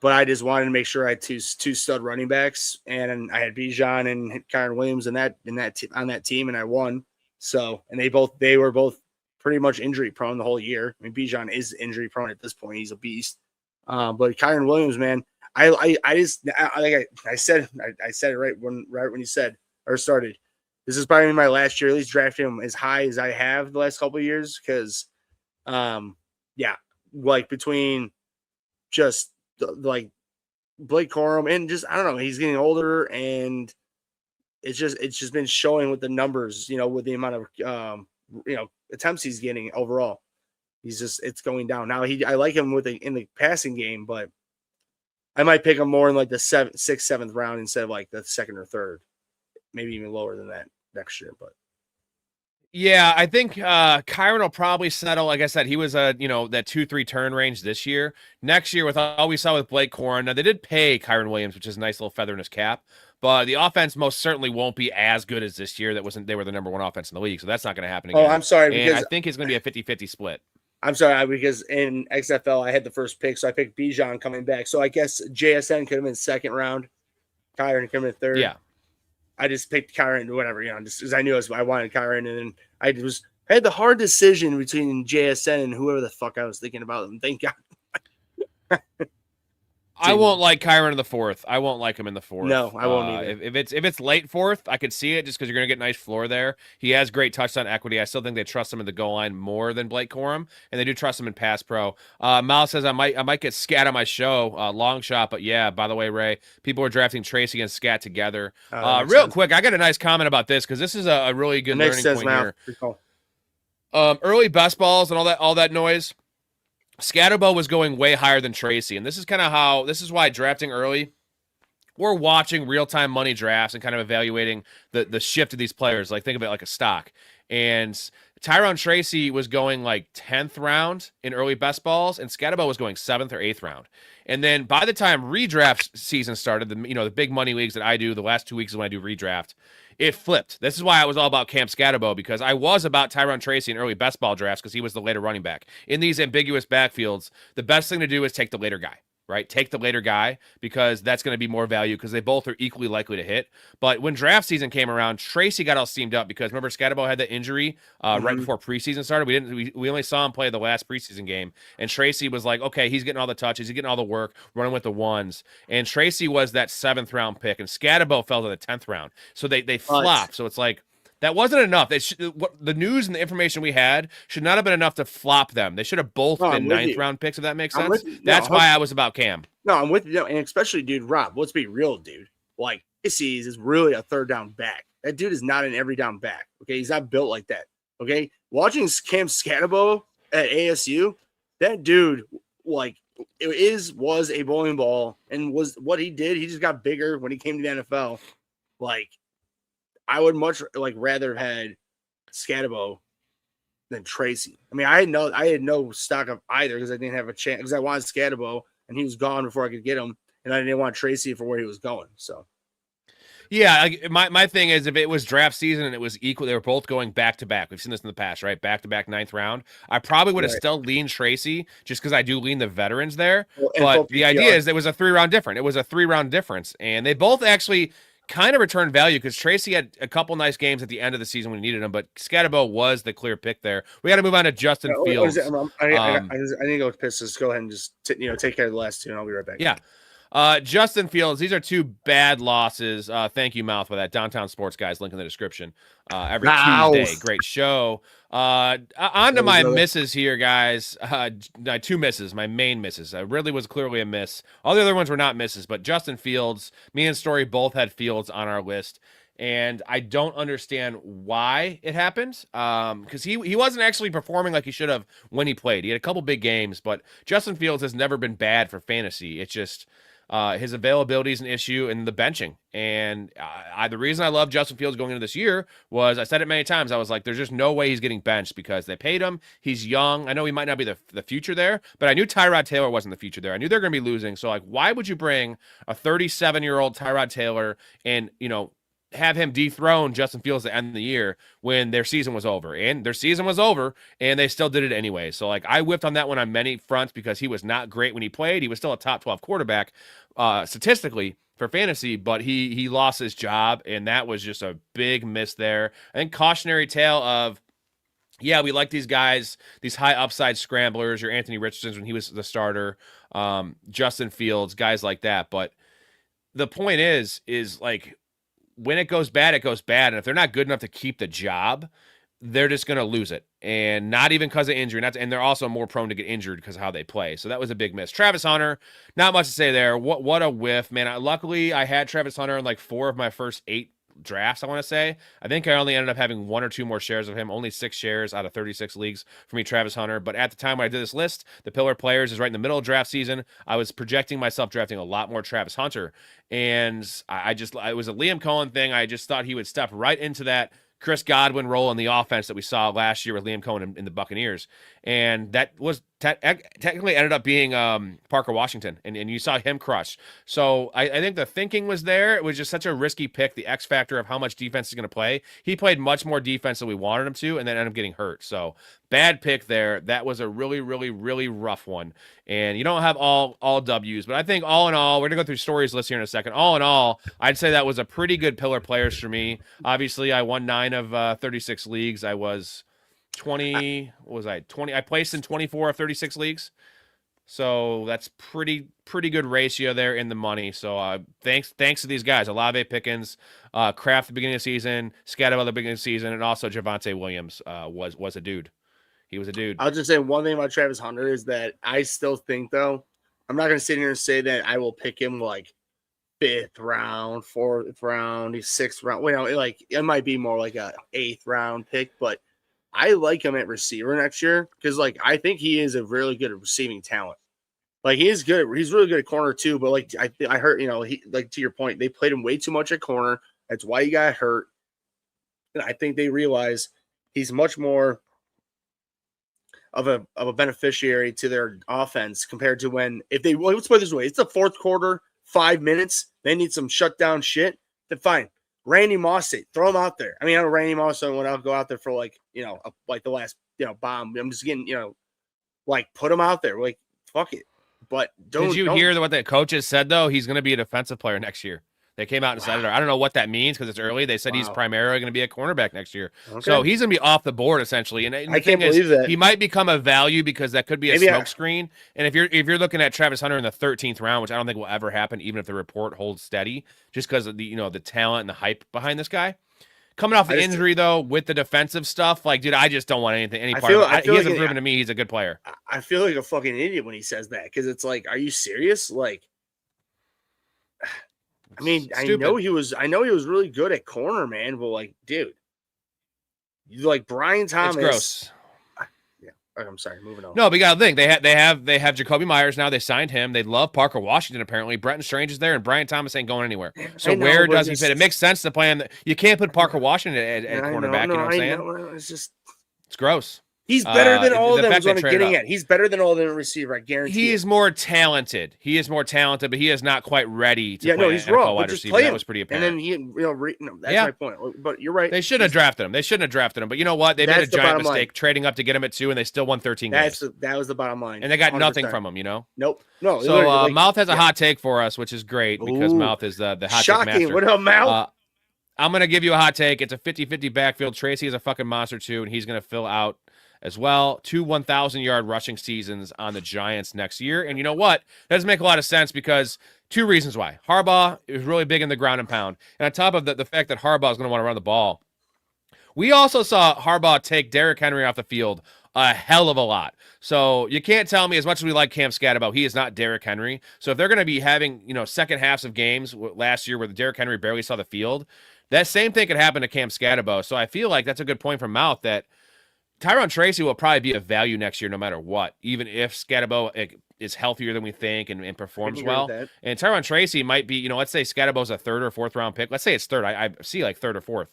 But I just wanted to make sure I had two stud running backs, and I had Bijan and Kyren Williams on that team, and I won. So, and they were both pretty much injury prone the whole year. I mean, Bijan is injury prone at this point; he's a beast. But Kyren Williams, man, I said it right when you said or started. This is probably my last year at least drafting him as high as I have the last couple of years because, between just like Blake Corum and just I don't know, he's getting older and it's just been showing with the numbers, with the amount of attempts he's getting overall. It's going down. Now I like him in the passing game, but I might pick him more in like the 6th, 7th round instead of like the 2nd or 3rd, maybe even lower than that next year. But yeah, I think Kyren will probably settle. Like I said, he was that 2-3 turn range this year. Next year, with all we saw with Blake Corum, now they did pay Kyren Williams, which is a nice little feather in his cap. But the offense most certainly won't be as good as this year. They were the number 1 offense in the league, so that's not going to happen again. Oh, I'm sorry. And I think it's going to be a 50-50 split. I'm sorry, because in XFL I had the first pick, so I picked Bijan coming back. So I guess JSN could have been 2nd round, Kyren could have been 3rd. Yeah. I just picked Kyren, whatever, just because I knew I wanted Kyren, and then I had the hard decision between JSN and whoever the fuck I was thinking about them. Thank God. I won't like Kyren in the 4th. I won't like him in the 4th. No, I won't either. If it's late 4th, I could see it just because you're going to get nice floor there. He has great touchdown equity. I still think they trust him in the goal line more than Blake Corum, and they do trust him in pass pro. Miles says I might get Scat on my show, long shot, but yeah. By the way, Ray, people are drafting Tracy and Scat together. Real quick, I got a nice comment about this because this is a really good learning point here. Early best balls and all that noise. Scatterbo was going way higher than Tracy, and this is why drafting early, we're watching real-time money drafts and kind of evaluating the shift of these players. Like, think of it like a stock. And Tyron Tracy was going like 10th round in early best balls, and Scatterbo was going 7th or 8th round. And then by the time redraft season started, the big money leagues that I do, the last 2 weeks is when I do redraft, it flipped. This is why I was all about Cam Scatterbo, because I was about Tyron Tracy in early best ball drafts because he was the later running back. In these ambiguous backfields, the best thing to do is take the later guy. Right? Take the later guy because that's going to be more value because they both are equally likely to hit. But when draft season came around, Tracy got all steamed up because remember Scatterbo had the injury right before preseason started. We only saw him play the last preseason game, and Tracy was like, okay, he's getting all the touches, he's getting all the work, running with the ones. And Tracy was that 7th round pick, and Scatterbo fell to the 10th round. So they flopped. So it's like, that wasn't enough. The news and the information we had should not have been enough to flop them. They should have both been 9th round picks, if that makes sense. That's why I was about Cam. No, I'm with you. And especially, dude, Rob, let's be real, dude. Like, Tracy is really a 3rd down back. That dude is not an every down back. Okay, he's not built like that. Okay, watching Cam Scatterbo at ASU, that dude like was a bowling ball and was what he did. He just got bigger when he came to the NFL. Like, I would much like rather have had Scatabo than Tracy. I mean, I had no stock of either because I didn't have a chance because I wanted Scatabo and he was gone before I could get him, and I didn't want Tracy for where he was going. So. Yeah, my thing is if it was draft season and it was equal, they were both going back to back. We've seen this in the past, right? Back to back 9th round. I probably would have still leaned Tracy just because I do lean the veterans there. But the idea is it was a 3-round difference. It was a 3-round difference, and they both actually kind of returned value because Tracy had a couple nice games at the end of the season when he needed him, but Scatabo was the clear pick there. We got to move on to Justin Fields. I need to go with Pistons. Go ahead and just take care of the last two, and I'll be right back. Yeah. Justin Fields, these are two bad losses. Thank you, Mouth, for that. Downtown Sports Guys, link in the description. Every Tuesday, great show. On to my misses here, guys. 2 misses, my main misses. Ridley was clearly a miss. All the other ones were not misses, but Justin Fields, me and Storey both had Fields on our list. And I don't understand why it happened, because he wasn't actually performing like he should have when he played. He had a couple big games, but Justin Fields has never been bad for fantasy. It's just his availability is an issue and the benching. And the reason I love Justin Fields going into this year was, I said it many times, I was like, there's just no way he's getting benched because they paid him. He's young. I know he might not be the future there, but I knew Tyrod Taylor wasn't the future there. I knew they're going to be losing. So, like, why would you bring a 37-year-old Tyrod Taylor and, have him dethrone Justin Fields at the end of the year when their season was over? And their season was over, and they still did it anyway. So, like, I whipped on that one on many fronts because he was not great when he played. He was still a top 12 quarterback statistically for fantasy, but he lost his job, and that was just a big miss there. I think cautionary tale of, yeah, we like these guys, these high upside scramblers, your Anthony Richardsons when he was the starter, Justin Fields, guys like that. But the point is like, when it goes bad, it goes bad. And if they're not good enough to keep the job, they're just going to lose it. And not even because of injury. And they're also more prone to get injured because of how they play. So that was a big miss. Travis Hunter, not much to say there. What a whiff, man. Luckily, I had Travis Hunter in like 4 of my first 8 drafts, I want to say. I think I only ended up having 1 or 2 more shares of him, only 6 shares out of 36 leagues for me, Travis Hunter. But at the time when I did this list, the Pillar Players is right in the middle of draft season. I was projecting myself drafting a lot more Travis Hunter. And it was a Liam Cohen thing. I just thought he would step right into that Chris Godwin role in the offense that we saw last year with Liam Cohen in the Buccaneers. And that was technically ended up being Parker Washington, and you saw him crush. So I think the thinking was there. It was just such a risky pick, the X factor of how much defense is going to play. He played much more defense than we wanted him to, and then ended up getting hurt. So bad pick there. That was a really, really, really rough one. And you don't have all W's, but I think all in all, we're going to go through Storey's list here in a second. All in all, I'd say that was a pretty good Pillar Players for me. Obviously, I won 9 of 36 leagues. I was 20. What was I? 20. I placed in 24 of 36 leagues. So that's pretty good ratio there in the money. So thanks to these guys, Olave Pickens, Kraft at the beginning of the season, Scatterbo at the beginning of the season, and also Javonte Williams was a dude. He was a dude. I'll just say one thing about Travis Hunter is that I still think, though, I'm not going to sit here and say that I will pick him like 5th round, 4th round, 6th round. Like it might be more like a 8th round pick, but I like him at receiver next year because, like, I think he is a really good receiving talent. Like, he is good. He's really good at corner too. But like, I heard, he, like, to your point, they played him way too much at corner. That's why he got hurt. And I think they realize he's much more of a beneficiary to their offense compared to let's put it this way. It's the 4th quarter, 5 minutes. They need some shutdown shit. Then fine. Randy Moss, throw him out there. I mean, I know Randy Moss when I'll go out there for like the last bomb. I'm just getting put him out there. Like, fuck it. But did you hear what the coaches said though? He's going to be a defensive player next year. They came out and said it. I don't know what that means because it's early. They said he's primarily going to be a cornerback next year. Okay. So he's going to be off the board essentially. And I can't believe that. He might become a value because that could be a smokescreen. And if you're looking at Travis Hunter in the 13th round, which I don't think will ever happen, even if the report holds steady, just because of the the talent and the hype behind this guy. Coming off the injury though, with the defensive stuff, like, dude, I just don't want any part of it. He hasn't proven to me he's a good player. I feel like a fucking idiot when he says that because it's like, are you serious? Like, I mean, I know he was really good at corner, man. But like, dude, you like Brian Thomas. It's gross. Yeah. I'm sorry, moving on. No, but you got to think they have Jacoby Myers now. They signed him. They love Parker Washington apparently. Brenton Strange is there, and Brian Thomas ain't going anywhere. So where does he fit? It makes sense to play him. You can't put Parker Washington at cornerback. You know what I'm saying? It's gross. He's better than all of them. Is what I'm getting at. He's better than all of them receiver. I guarantee. He is more talented. But he is not quite ready to play he's raw. wide receiver. That was pretty apparent. And then that's my point. But you're right. They should have drafted him. But you know what? They made a giant mistake trading up to get him at 2, and they still won 13 games. That was the bottom line. And they got 100%. Nothing from him. You know. Nope. No. So Mouth has a hot take for us, which is great because Mouth is the hot take master. What up, Mouth? I'm gonna give you a hot take. It's a 50-50 backfield. Tracy is a fucking monster too, and he's gonna fill out as well 2 1,000-yard rushing seasons on the Giants next year. And you know what? That doesn't make a lot of sense because 2 reasons why. Harbaugh is really big in the ground and pound. And on top of the fact that Harbaugh is going to want to run the ball, we also saw Harbaugh take Derrick Henry off the field a hell of a lot. So you can't tell me, as much as we like Cam Scatterbo, he is not Derrick Henry. So if they're going to be having, second halves of games last year where Derrick Henry barely saw the field, that same thing could happen to Cam Scatterbo. So I feel like that's a good point from Mouth that Tyrone Tracy will probably be a value next year no matter what, even if Scatterbo is healthier than we think and performs well. And Tyrone Tracy might be, let's say Scatterbo's a 3rd or 4th round pick. Let's say it's 3rd. I see like 3rd or 4th.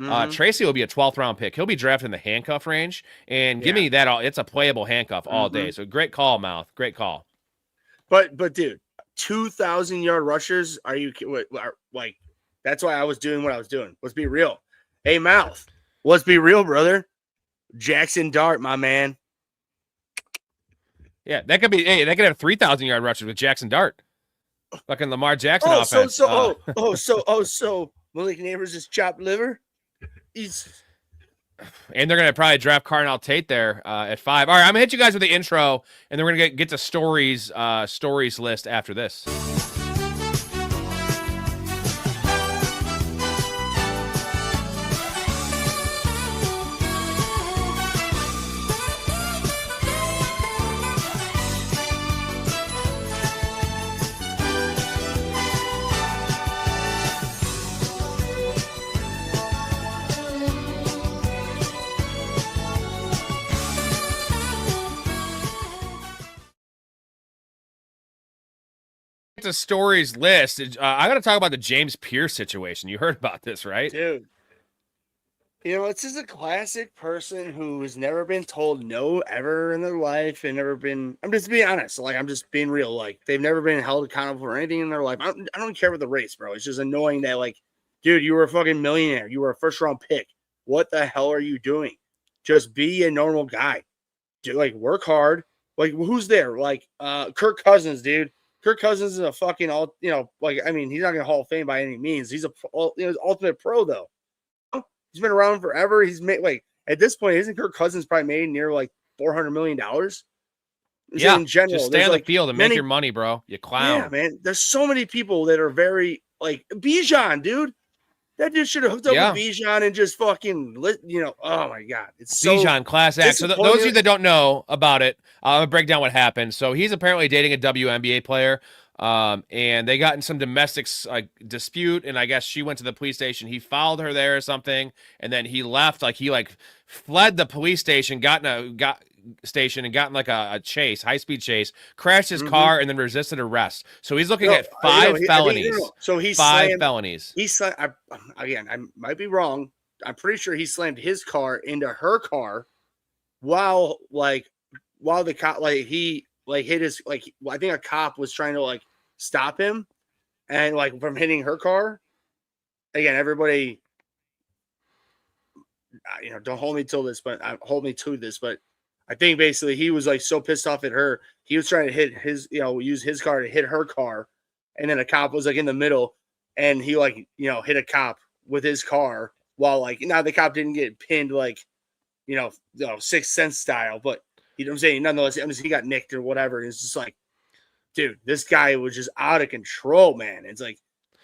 Mm-hmm. Tracy will be a 12th round pick. He'll be drafted in the handcuff range. And give me that. It's a playable handcuff all day. So great call, Mouth. Great call. But dude, 2,000-yard rushers, that's why I was doing what I was doing. Let's be real. Hey, Mouth, let's be real, brother. Jackson Dart, my man. Yeah, that could be. Hey, they could have 3,000-yard rushers with Jackson Dart. Fucking Lamar Jackson offense. So Malik Neighbors is chopped liver. And they're gonna probably draft Carnell Tate there at 5. All right, I'm gonna hit you guys with the intro, and then we're gonna get to stories list after this. The stories list. I got to talk about the James Pierce situation. You heard about this, right? Dude. It's just a classic person who has never been told no ever in their life and never been, I'm just being honest. I'm just being real. They've never been held accountable for anything in their life. I don't care about the race, bro. It's just annoying that, dude, you were a fucking millionaire. You were a 1st-round pick. What the hell are you doing? Just be a normal guy. Dude, work hard. Who's there? Kirk Cousins, dude. Kirk Cousins is a fucking he's not going to Hall of Fame by any means. He's ultimate pro though. He's been around forever. He's made at this point, isn't Kirk Cousins probably made near $400 million? Yeah, in general, just stay on the field and make your money, bro. You clown. Yeah, man. There's so many people that are very Bijan, dude. That dude should have hooked up with Bijan and just fucking oh my God. It's so Bijan, class act. So those of you that don't know about it, I'm going to break down what happened. So he's apparently dating a WNBA player, and they got in some domestic dispute, and I guess she went to the police station. He followed her there or something, and then he left. He fled the police station, got in a chase, high-speed chase, crashed his car, and then resisted arrest. So he's looking at 5 felonies. So he's 5 felonies. He slammed, again, I might be wrong. I'm pretty sure he slammed his car into her car while the cop, he hit his, I think a cop was trying to stop him and from hitting her car. Again, everybody, don't hold me to this, but I think basically he was so pissed off at her. He was trying to hit his, use his car to hit her car. And then a cop was in the middle and he hit a cop with his car while now the cop didn't get pinned 6th Sense style, but you know what I'm saying? Nonetheless, he got nicked or whatever. And it's just dude, this guy was just out of control, man. It's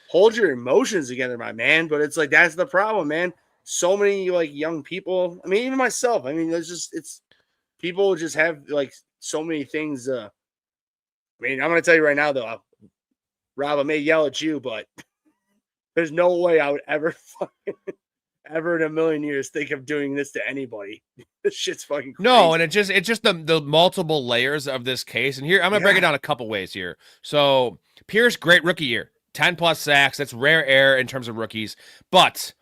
hold your emotions together, my man. But it's that's the problem, man. So many young people. I mean, even myself. I mean, it's people just have so many things. I'm going to tell you right now, though, Rob, I may yell at you, but there's no way I would ever fucking ever in a million years think of doing this to anybody. This shit's fucking crazy. No, and it's just the multiple layers of this case. And here I'm gonna break it down a couple ways here. So Pierce, great rookie year, 10+ sacks. That's rare air in terms of rookies, but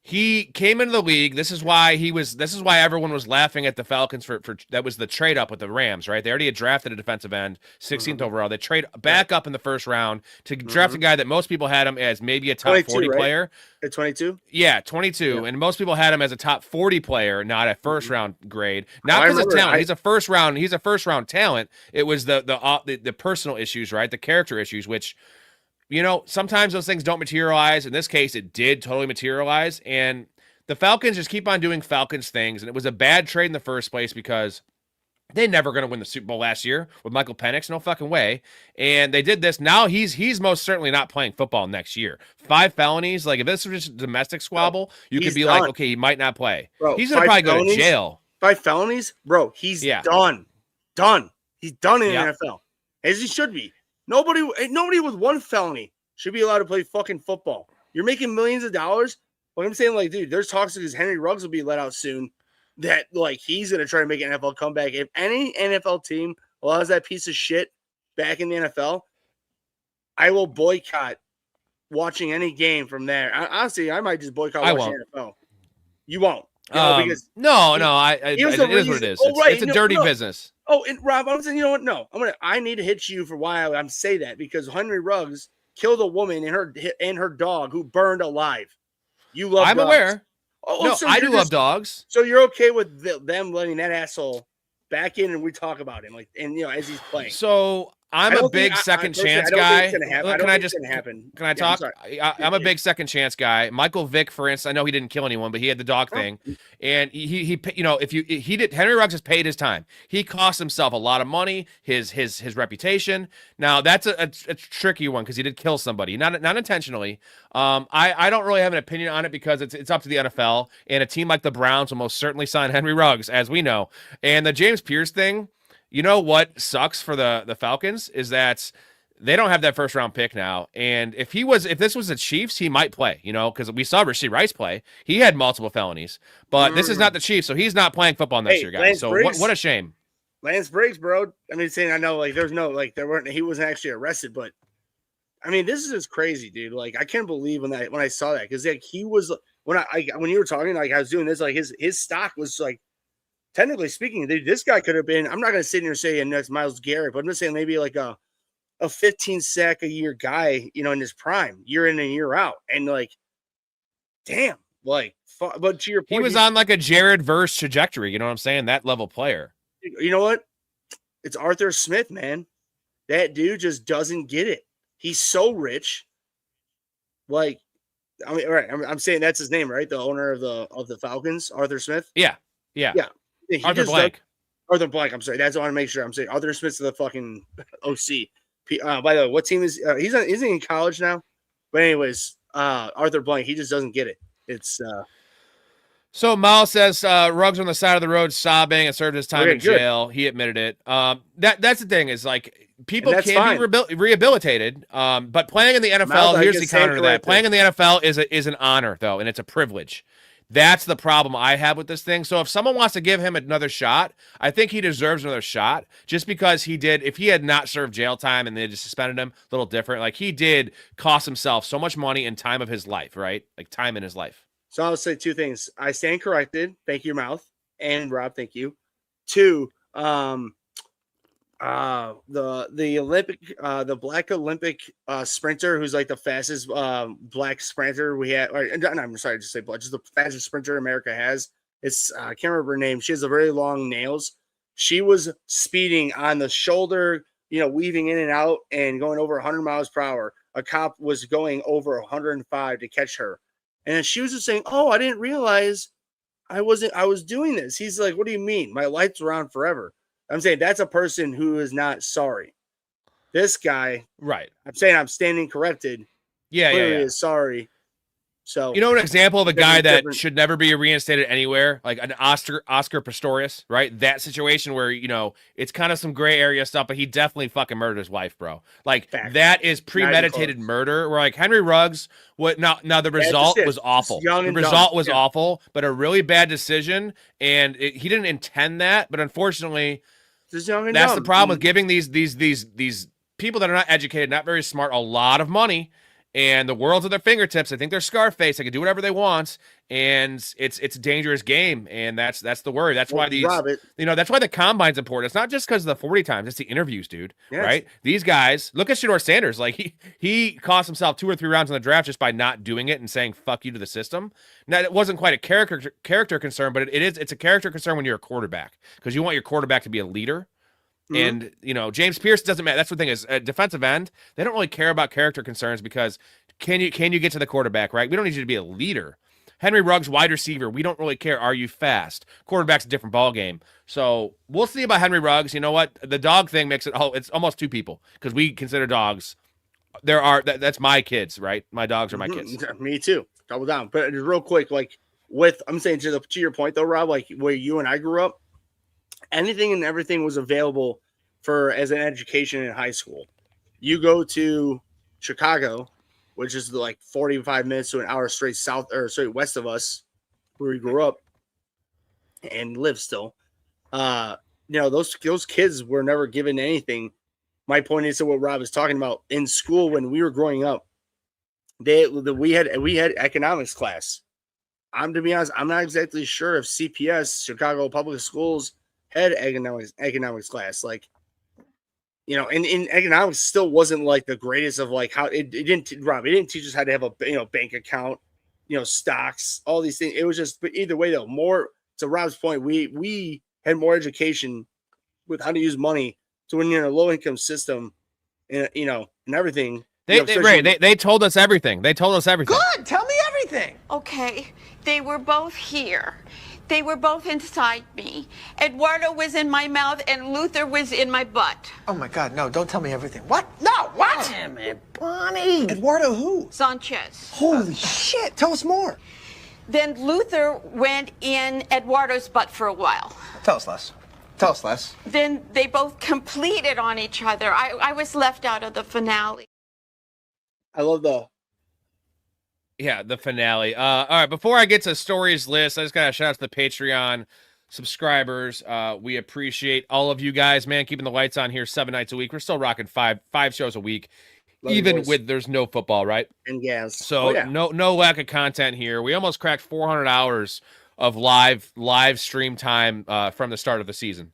he came into the league. This is why everyone was laughing at the Falcons for that was the trade up with the Rams, right? They already had drafted a defensive end, 16th overall. They trade back up in the first round to draft a guy that most people had him as maybe a top 40 player. At 22? Yeah, 22. Yeah. And most people had him as a top 40 player, not a first round grade. Not because of talent. He's a first round talent. It was the personal issues, right? The character issues, which sometimes those things don't materialize. In this case, it did totally materialize. And the Falcons just keep on doing Falcons things. And it was a bad trade in the first place because they're never going to win the Super Bowl last year with Michael Penix. No fucking way. And they did this. Now he's most certainly not playing football next year. 5 felonies. Like, if this was just a domestic squabble, you could be done. Like, okay, he might not play. Bro, he's going to probably go to jail. 5 felonies? Bro, he's done. Done. He's done in the NFL. As he should be. Nobody with 1 felony should be allowed to play fucking football. You're making millions of dollars. Like I'm saying, like, dude, there's talks because Henry Ruggs will be let out soon that, like, he's going to try to make an NFL comeback. If any NFL team allows that piece of shit back in the NFL, I will boycott watching any game from there. Honestly, I might just boycott watching NFL. You won't. Because it is what it is. It's a dirty business. Oh, and Rob, I'm saying, you know what? No, I need to hit you for why I'm say that, because Henry Ruggs killed a woman and her dog who burned alive. You love. I'm dogs. Aware. Oh, no, so I do love dogs. So you're okay with them letting that asshole back in and we talk about him, like, and as he's playing. So I'm a big second chance guy. Can I talk? I'm a big second chance guy. Michael Vick, for instance, I know he didn't kill anyone, but he had the dog thing, and he Henry Ruggs has paid his time. He cost himself a lot of money, his reputation. Now that's a tricky one because he did kill somebody, not intentionally. I don't really have an opinion on it because it's up to the NFL, and a team like the Browns will most certainly sign Henry Ruggs, as we know. And the James Pierce thing. You know what sucks for the Falcons is that they don't have that first round pick now. And if this was the Chiefs, he might play, because we saw Rashee Rice play. He had multiple felonies, but this is not the Chiefs, so he's not playing football next year, guys. Lance so what a shame. Lance Briggs, bro. I mean, saying I know, like, there's no, like, he wasn't actually arrested, but I mean, this is just crazy, dude. Like, I can't believe when I saw that, because like he was when you were talking, like, I was doing this, like his stock was like. Technically speaking, this guy could have been, I'm not going to sit here and say next Myles Garrett, but I'm just saying maybe like a 15 sack a year guy, in his prime, year in and year out. And like, damn, like, but to your point, he was on like a Jared Verse trajectory. You know what I'm saying? That level player. You know what? It's Arthur Smith, man. That dude just doesn't get it. He's so rich. Like, I mean, all right. I'm saying that's his name, right? The owner of the Falcons, Arthur Smith. Yeah. Arthur Blank. Arthur Blank. I'm sorry. That's what I want to make sure. I'm saying Arthur Smith's the fucking OC. By the way, what team is isn't he in college now? But anyways, Arthur Blank. He just doesn't get it. It's So Miles says Ruggs on the side of the road sobbing and served his time in jail. He admitted it. That's the thing is, like, people can be rehabilitated, but playing in the NFL, Miles, here's the counter to that. Playing in the NFL is an honor, though, and it's a privilege. That's the problem I have with this thing. So if someone wants to give him another shot, I think he deserves another shot just because if he had not served jail time and they just suspended him, a little different. Like, he did cost himself so much money and time of his life, right? Like, time in his life. So I'll say 2 things. I stand corrected. Thank you, Mouth. And Rob, thank you. 2, the Olympic, the black Olympic sprinter who's like the fastest black sprinter we had. I'm sorry to say black, just the fastest sprinter America has. It's I can't remember her name. She has a very long nails. She was speeding on the shoulder, weaving in and out and going over 100 miles per hour. A cop was going over 105 to catch her, and she was just saying, "Oh, I didn't realize I was doing this." He's like, "What do you mean? My lights are on forever." I'm saying that's a person who is not sorry. This guy, right? I'm saying I'm standing corrected. Yeah, is sorry. So You know, an example of a guy that different. should never be reinstated anywhere, like an Oscar Pistorius, right? That situation where, you know, it's kind of some gray area stuff, but he definitely fucking murdered his wife, bro. Like Fact. that is Not even premeditated close. murder. Where like Henry Ruggs, what now the Yeah, result just was awful. young The and result dumb. was Yeah. awful, but a really bad decision, and he didn't intend that, but unfortunately, Just young and that's dumb. the problem with giving these people that are not educated, not very smart, a lot of money, and the world's at their fingertips. They think they're Scarface. They can do whatever they want, and it's a dangerous game, and that's the worry. That's why these, Rob, that's why the combine's important. It's not just because of the 40 times; it's the interviews, dude. Yes. Right? These guys, look at Shedeur Sanders. Like he cost himself 2 or 3 rounds in the draft just by not doing it and saying "fuck you" to the system. Now, it wasn't quite a character concern, but it's a character concern when you're a quarterback, because you want your quarterback to be a leader. And, James Pierce doesn't matter. That's the thing is, defensive end, they don't really care about character concerns because can you get to the quarterback, right? We don't need you to be a leader. Henry Ruggs, wide receiver, we don't really care. Are you fast? Quarterback's a different ball game. So we'll see about Henry Ruggs. You know what? The dog thing makes it's almost 2 people because we consider dogs. That's my kids, right? My dogs are my kids. Me too. Double down. But just real quick, like I'm saying to your point though, Rob, like where you and I grew up, anything and everything was available as an education in high school. You go to Chicago, which is like 45 minutes to an hour straight west of us, where we grew up and live still. Those kids were never given anything. My point is to what Rob is talking about. In school when we were growing up, we had economics class. To be honest, I'm not exactly sure if CPS, Chicago Public Schools, had economics class. Like, and in economics still wasn't like the greatest of like how it didn't teach us how to have a bank account, stocks, all these things. It was just, but either way though, more to Rob's point, we had more education with how to use money. So when you're in a low income system, and everything. They told us everything. Good. Tell me everything. Okay. They were both here. They were both inside me. Eduardo was in my mouth and Luther was in my butt. Oh my God, no, don't tell me everything. What? No, what? Damn it, Bonnie. Eduardo who? Sanchez. Holy shit, tell us more. Then Luther went in Eduardo's butt for a while. Tell us less. Then they both completed on each other. I was left out of the finale. I love the finale. All right, before I get to Story's list, I just got to shout out to the Patreon subscribers. We appreciate all of you guys, man, keeping the lights on here 7 nights a week. We're still rocking five shows a week, even with there's no football, right? And gas. So no lack of content here. We almost cracked 400 hours of live stream time from the start of the season.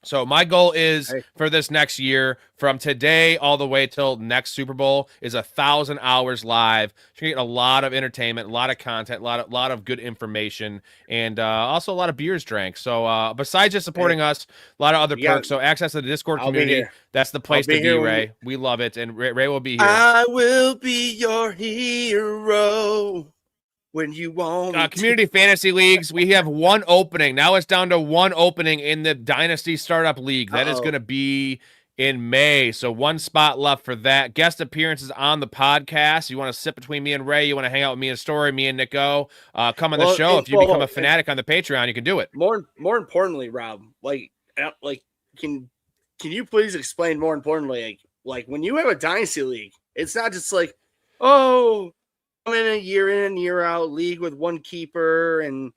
So my goal is for this next year, from today all the way till next Super Bowl, is 1,000 hours live. You're gonna get a lot of entertainment, a lot of content, a lot of good information, and also a lot of beers drank. So besides just supporting us, a lot of other perks. So access to the Discord community. That's the place to be, Ray. We love it, and Ray will be here. I will be your hero. When you want community fantasy leagues, we have one opening. Now it's down to one opening in the Dynasty Startup League. That is going to be in May. So one spot left for that. Guest appearances on the podcast. You want to sit between me and Ray. You want to hang out with me and Storey, me and Nico. Come on the show. If you become a fanatic on the Patreon, you can do it. More importantly, Rob, can you please explain more importantly, like when you have a Dynasty League, it's not just like, I'm in a year out league with one keeper and,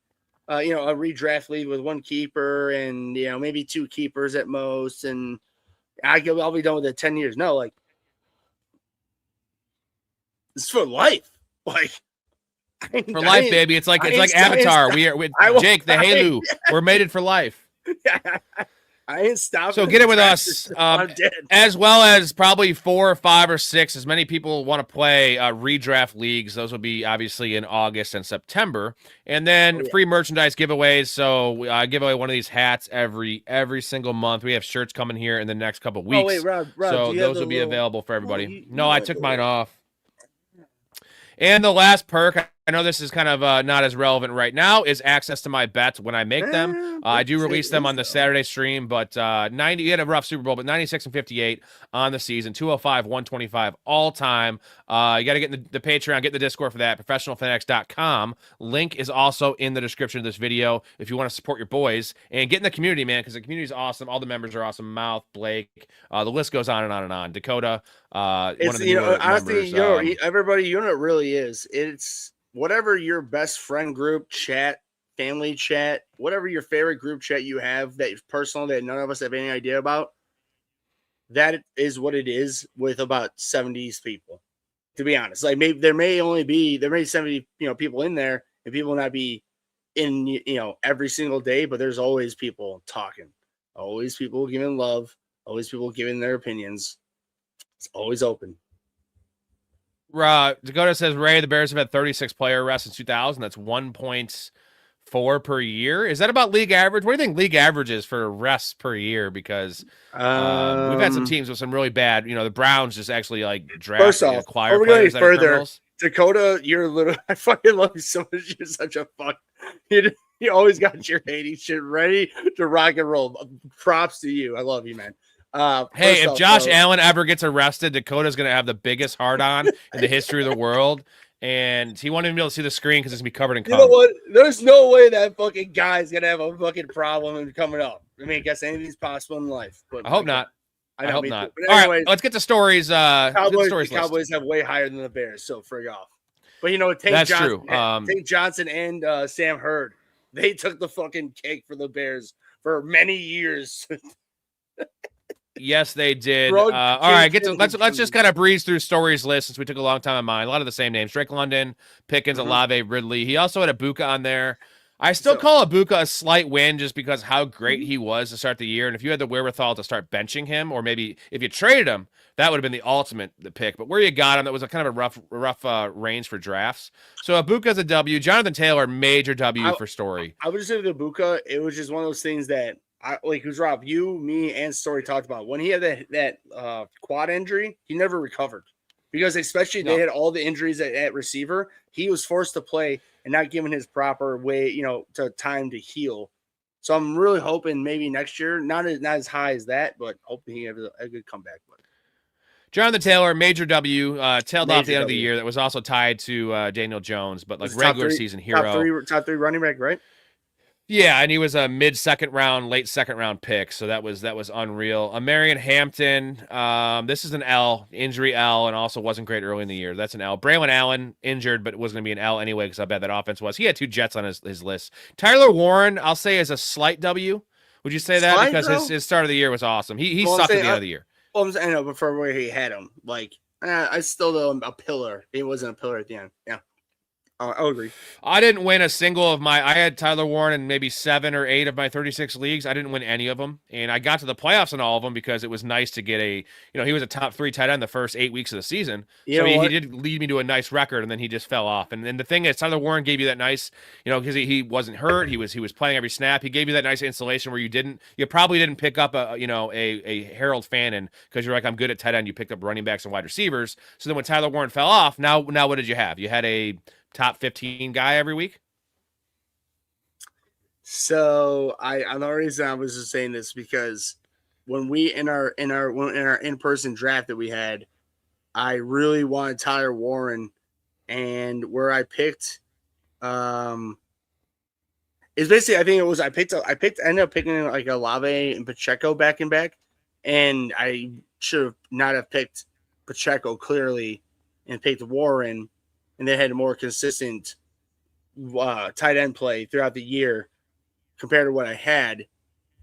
a redraft league with one keeper and, maybe 2 keepers at most. And I'll be done with it 10 years. No, like it's for life. Like for life, baby. It's like Avatar. Jake the Halu. We're mated for life. I ain't stopping. So get it with us, as well as probably 4 or 5 or 6, as many people want to play redraft leagues. Those will be obviously in August and September, and then free merchandise giveaways. So I give away one of these hats every single month. We have shirts coming here in the next couple of weeks. Oh wait, Rob, so those will be available for everybody. No, I took mine off. And the last perk, I know this is kind of not as relevant right now, is access to my bets when I make them. I do release them on the Saturday stream, but 90, you had a rough Super Bowl, but 96 and 58 on the season, 205, 125 all time. You got to get in the Patreon, get in the Discord for that, professionalfanatics.com. Link is also in the description of this video if you want to support your boys and get in the community, man, because the community is awesome. All the members are awesome. Mouth, Blake, the list goes on and on and on. Dakota, one of the newer honestly, members. Everybody, you know what it really is. It's whatever your best friend group chat, family chat, whatever your favorite group chat you have that is personal that none of us have any idea about. That is what it is with about 70s people. To be honest, like maybe there may 70 people in there, and people not be in every single day, but there's always people talking, always people giving love, always people giving their opinions. It's always open. Dakota says, Ray, the Bears have had 36 player arrests in 2000. That's 1.4 per year. Is that about league average? What do you think league average is for arrests per year? Because we've had some teams with some really bad, the Browns just actually like draft and acquire players that are criminals. Dakota, you're a little, I fucking love you so much. You're such a fuck. You always got your hating shit ready to rock and roll. Props to you. I love you, man. Hey, if Josh Allen ever gets arrested, Dakota's going to have the biggest hard-on in the history of the world, and he won't even be able to see the screen because it's going to be covered in cum. You know what? There's no way that fucking guy's going to have a fucking problem coming up. I mean, I guess anything's possible in life. But I hope not. I hope not. But anyways, all right, let's get to stories. The Cowboys have way higher than the Bears, so frig off. But, that's true. Tank Johnson and Sam Hurd, they took the fucking cake for the Bears for many years. Yes, they did. All right, let's just kind of breeze through Storey's list since we took a long time on mine. A lot of the same names: Drake London, Pickens, Olave, Ridley. He also had Ibuka on there. I still call Ibuka a slight win just because how great he was to start the year. And if you had the wherewithal to start benching him, or maybe if you traded him, that would have been the ultimate pick. But where you got him, that was a kind of a rough range for drafts. So Ibuka's a W. Jonathan Taylor, major W for Storey. I would just say with Ibuka, it was just one of those things that it was Rob, you, me, and Storey talked about. When he had that quad injury, he never recovered because especially they had all the injuries at receiver. He was forced to play and not given his proper way, to time to heal. So I'm really hoping maybe next year, not as high as that, but hoping he has a good comeback. Jonathan Taylor, major W, tailed off the end of the year. That was also tied to Daniel Jones, but like regular season hero. Top three running back, right? Yeah, and he was a mid-second round, late second-round pick, so that was unreal. Marion Hampton, this is an L, injury L, and also wasn't great early in the year. That's an L. Braylon Allen, injured, but it was going to be an L anyway because how bad that offense was. He had 2 Jets on his list. Tyler Warren, I'll say, is a slight W. Would you say that? Slight, because his start of the year was awesome. He sucked at the end of the year. Well, I know, before where he had him, I still know a pillar. He wasn't a pillar at the end. Yeah. I would agree. I didn't win a single of I had Tyler Warren in maybe 7 or 8 of my 36 leagues. I didn't win any of them. And I got to the playoffs in all of them because it was nice to get he was a top 3 tight end the first 8 weeks of the season. So he did lead me to a nice record, and then he just fell off. And then the thing is, Tyler Warren gave you that nice, because he wasn't hurt. He was playing every snap. He gave you that nice insulation where you probably didn't pick up a Harold Fannin because you're like, I'm good at tight end. You picked up running backs and wide receivers. So then when Tyler Warren fell off, now what did you have? You had a top 15 guy every week. So the reason I was just saying this because when we in our in-person draft that we had, I really wanted Tyler Warren, and where I picked is basically I ended up picking like Olave and Pacheco back and back, and I should have not have picked Pacheco clearly and picked Warren. And they had a more consistent tight end play throughout the year compared to what I had.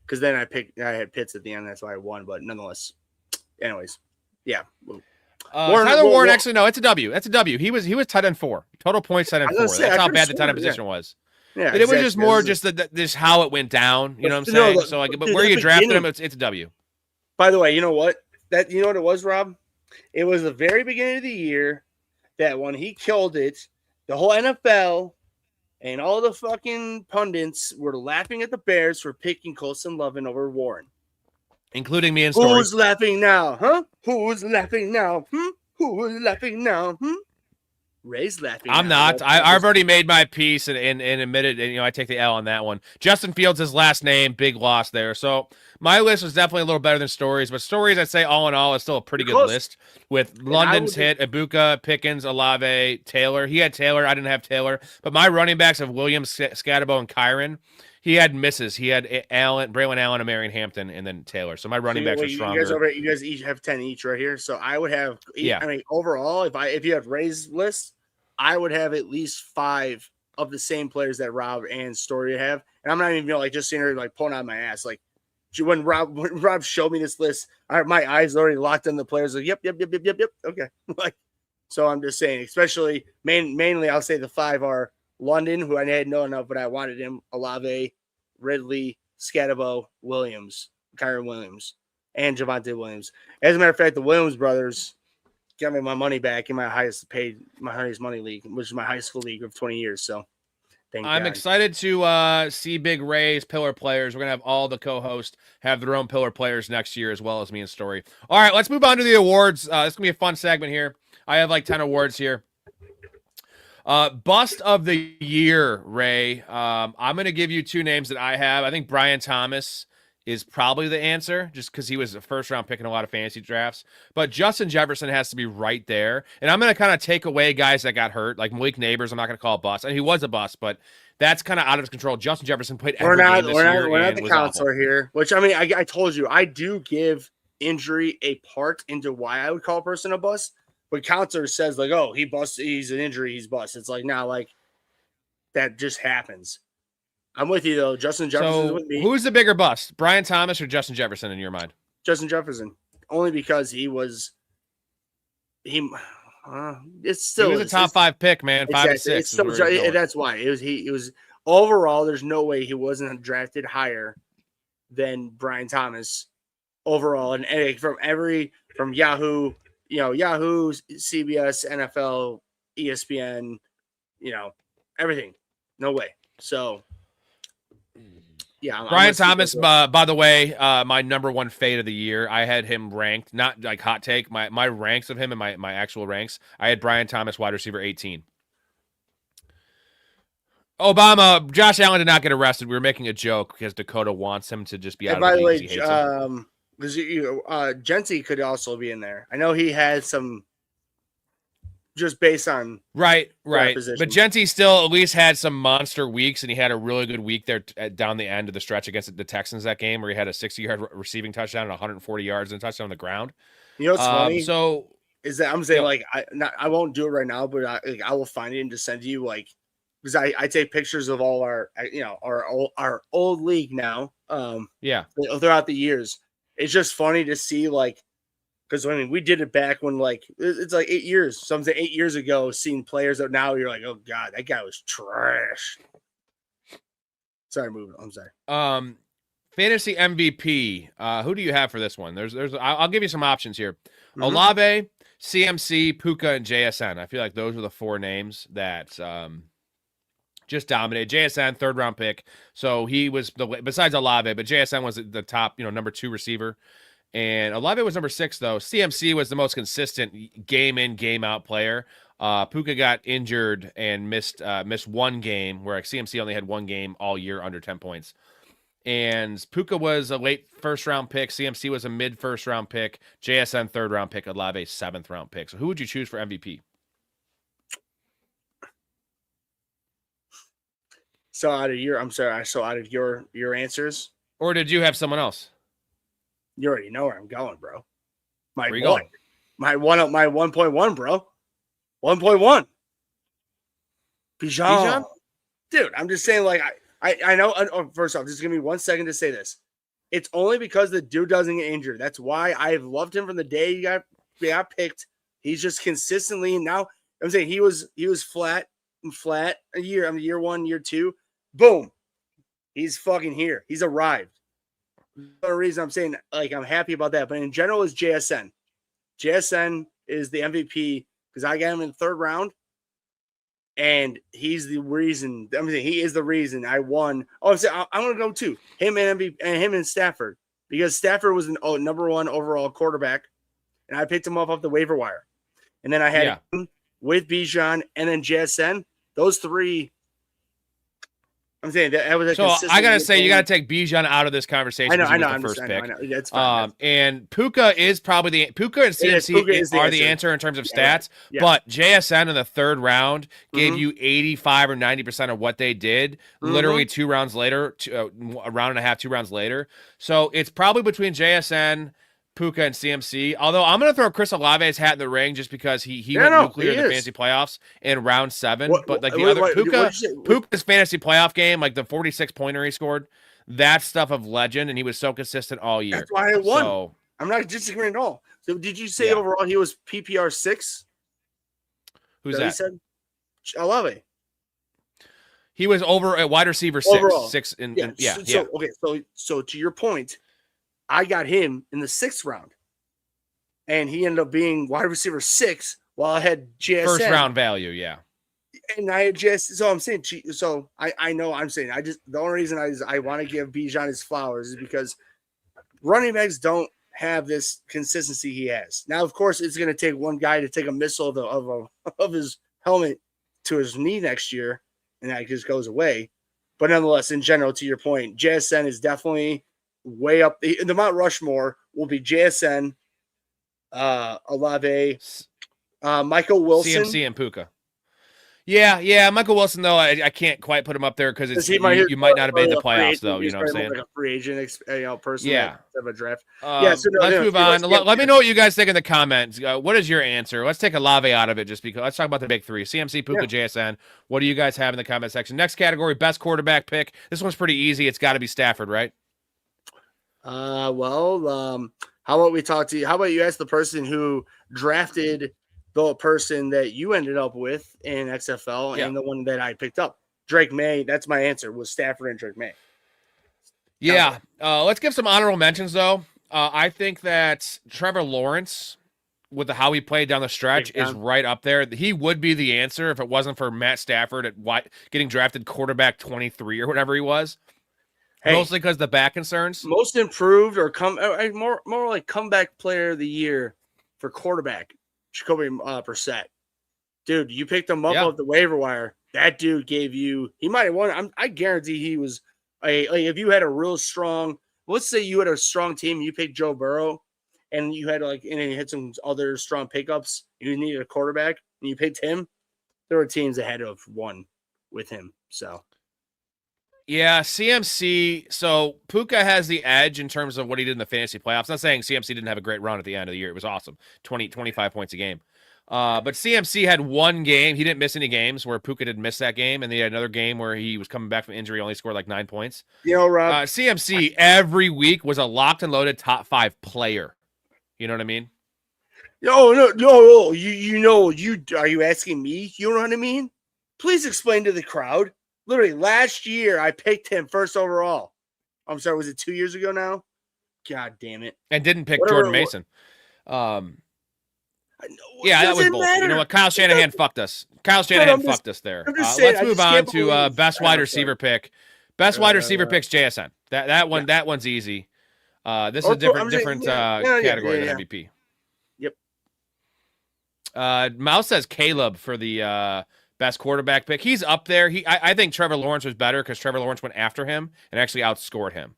Because then I had Pitts at the end. That's why I won. But nonetheless, anyways, yeah. Tyler Warren, actually, no, it's a W. That's a W. He was tight end 4. Total points tight end 4. That's how bad the tight end position was. Yeah, but it was just more just how it went down. You know what I'm saying? So but where you drafted him, it's a W. By the way, you know what? You know what it was, Rob? It was the very beginning of the year. That when he killed it, the whole NFL and all the fucking pundits were laughing at the Bears for picking Colson Lovin over Warren. Including me and Storey. Ray's laughing. I'm now. not. I've already made my peace and admitted, and I take the L on that one. Justin Fields, his last name, big loss there. So my list was definitely a little better than Storey's, but Storey's, I'd say all in all, is still a pretty good Close. list with London's hit, Ibuka, Pickens, Olave, Taylor. He had Taylor. I didn't have Taylor, but my running backs of Williams, Scatterbo, and Kyron, he had misses. He had Braylon Allen, and Marion Hampton, and then Taylor. So my running backs are stronger. You guys each have 10 each right here. So I would have. Yeah. I mean, overall, if you have Ray's list, I would have at least 5 of the same players that Rob and Storey have. And I'm not even just sitting here pulling out my ass. Like when Rob showed me this list, my eyes already locked on the players. Like, yep. Okay. So I'm just saying, especially mainly, I'll say the 5 are London, who I had known of, but I wanted him. Olave, Ridley, Scatterbo, Williams, Kyron Williams, and Javonte Williams. As a matter of fact, the Williams brothers got me my money back in my highest money league, which is my high school league of 20 years. So I'm excited to see Big Ray's pillar players. We're going to have all the co-hosts have their own pillar players next year, as well as me and Storey. All right, let's move on to the awards. It's going to be a fun segment here. I have 10 awards here. Bust of the year, Ray. I'm going to give you 2 names that I have. I think Brian Thomas is probably the answer, just because he was a first-round pick in a lot of fantasy drafts. But Justin Jefferson has to be right there. And I'm going to kind of take away guys that got hurt, like Malik Neighbors. I'm not going to call a bust. And he was a bust, but that's kind of out of his control. Justin Jefferson played every game this year. We're not the counselor here, which, I mean, I told you, I do give injury a part into why I would call a person a bust. But counselor says, oh, he busted, he's an injury, he's bust. It's that just happens. I'm with you, though. Justin Jefferson's with me. Who's the bigger bust, Brian Thomas or Justin Jefferson in your mind? Justin Jefferson. Only because he was – it's still – he was a top 5 pick, man. 5 to 6. It's still, that's why. It was overall, there's no way he wasn't drafted higher than Brian Thomas overall. And from Yahoo, Yahoo, CBS, NFL, ESPN, everything. No way. So – yeah, Brian Thomas, by the way, my number 1 fade of the year. I had him ranked, not like hot take, my ranks of him and my actual ranks. I had Brian Thomas, wide receiver 18. Josh Allen did not get arrested. We were making a joke because Dakota wants him to just be out of the league. By the way, Genty could also be in there. I know he had some. Just based on right. But Genty still at least had some monster weeks, and he had a really good week there down the end of the stretch against the Texans that game, where he had a 60-yard receiving touchdown and 140 yards and a touchdown on the ground. You know what's funny? So is that I'm saying I won't do it right now, but I will find it and just send you because I take pictures of all our our old league now. Throughout the years, it's just funny to see because we did it back when it's 8 years. Some say 8 years ago, seeing players that now you're oh God, that guy was trash. Sorry, moving. I'm sorry. Fantasy MVP. Who do you have for this one? I'll give you some options here. Mm-hmm. Olave, CMC, Puka, and JSN. I feel like those were the 4 names that just dominated. JSN, 3rd round pick. So he was besides Olave, but JSN was the top, number 2 receiver. And Olave was number 6, though. CMC was the most consistent game in, game out player. Puka got injured and missed 1 game, where CMC only had 1 game all year under 10 points. And Puka was a late 1st round pick. CMC was a mid 1st round pick. JSN 3rd round pick. Olave 7th round pick. So who would you choose for MVP? So out of your answers, or did you have someone else? You already know where I'm going, bro. My 1.1, bro. 1.1. Bijan? Dude, I'm just saying, I know. First off, just give me 1 second to say this. It's only because the dude doesn't get injured. That's why I've loved him from the day he got picked. He's just consistently now. I'm saying he was flat a year. Year 1, year 2, boom. He's fucking here. He's arrived. The reason I'm saying I'm happy about that, but in general is JSN. JSN is the MVP because I got him in the 3rd round, and he's the reason. I'm saying he is the reason I won. I'm going to go too. Him and MVP and him and Stafford, because Stafford was number 1 overall quarterback, and I picked him up off the waiver wire, and then I had him, with Bijan and then JSN. Those three. I'm saying that was a So consistent I gotta say, you game. gotta take Bijan out of this conversation. I know. He was I'm the first pick. I know. That's fine. And Puka is probably Puka and CMC Puka is are the answer in terms of stats. Right. Yeah. But JSN in the third round gave you 85 or 90% of what they did. Literally 2 rounds later, a round and a half, 2 rounds later. So it's probably between JSN, Puka, and CMC. Although I'm going to throw Chris Olave's hat in the ring just because he went nuclear in the fantasy playoffs in round 7. But like Puka's fantasy playoff game, like the 46-pointer he scored, that's stuff of legend, and he was so consistent all year. That's why I won. So, I'm not disagreeing at all. So did you say overall he was PPR 6? Who's that? He said Olave. He was over at wide receiver 6. Overall. 6 in So to your point, I got him in the 6th round, and he ended up being wide receiver 6 while I had JSN. First round value, yeah. And I just so I'm saying so I know I'm saying the only reason I want to give Bijan his flowers is because running backs don't have this consistency he has. Now, of course, it's going to take one guy to take a missile of his helmet to his knee next year, and that just goes away. But nonetheless, in general, to your point, JSN is definitely way up. The Mount Rushmore will be JSN, Olave, Michael Wilson, CMC, and Puka. Yeah. Michael Wilson, though, I can't quite put him up there because you might not have made the playoffs, though. You know what I'm saying? Like a free agent, person. Yeah. Of a draft. Let's move on. Let me know what you guys think in the comments. What is your answer? Let's take Olave out of it just because. Let's talk about the big three: CMC, Puka, JSN. What do you guys have in the comment section? Next category: best quarterback pick. This one's pretty easy. It's got to be Stafford, right? How about we talk to you? How about you ask the person who drafted the person that you ended up with in XFL and the one that I picked up? Drake May. That's my answer, was Stafford and Drake May. Yeah. Let's give some honorable mentions, though. I think that Trevor Lawrence, with how he played down the stretch, is right up there. He would be the answer if it wasn't for Matt Stafford getting drafted quarterback 23 or whatever he was. Hey, mostly because the back concerns. Most improved or more like comeback player of the year for quarterback, Jacoby Brissett. Dude, you picked him up off the waiver wire. That dude gave you. He might have won. I guarantee he was if you had a real strong. Let's say you had a strong team. You picked Joe Burrow, and you had and you had some other strong pickups. You needed a quarterback, and you picked him. There were teams that had to have won with him. So. Yeah, CMC. So Puka has the edge in terms of what he did in the fantasy playoffs. Not saying CMC didn't have a great run at the end of the year. It was awesome. 25 points a game. But CMC had one game. He didn't miss any games where Puka didn't miss that game. And he had another game where he was coming back from injury, only scored like 9 points. Rob. CMC every week was a locked and loaded top 5 player. You know what I mean? No. Are you asking me? You know what I mean? Please explain to the crowd. Literally, last year, I picked him first overall. I'm sorry, was it 2 years ago now? God damn it. And didn't pick Jordan Mason. That was bullshit. You know what? Kyle Shanahan fucked us. Fucked us there. Let's move on to best wide receiver pick. Best wide receiver pick's JSN. That one's easy. This is a different category than MVP. Yep. Mouse says Caleb for the best quarterback pick. He's up there. I think Trevor Lawrence was better because Trevor Lawrence went after him and actually outscored him.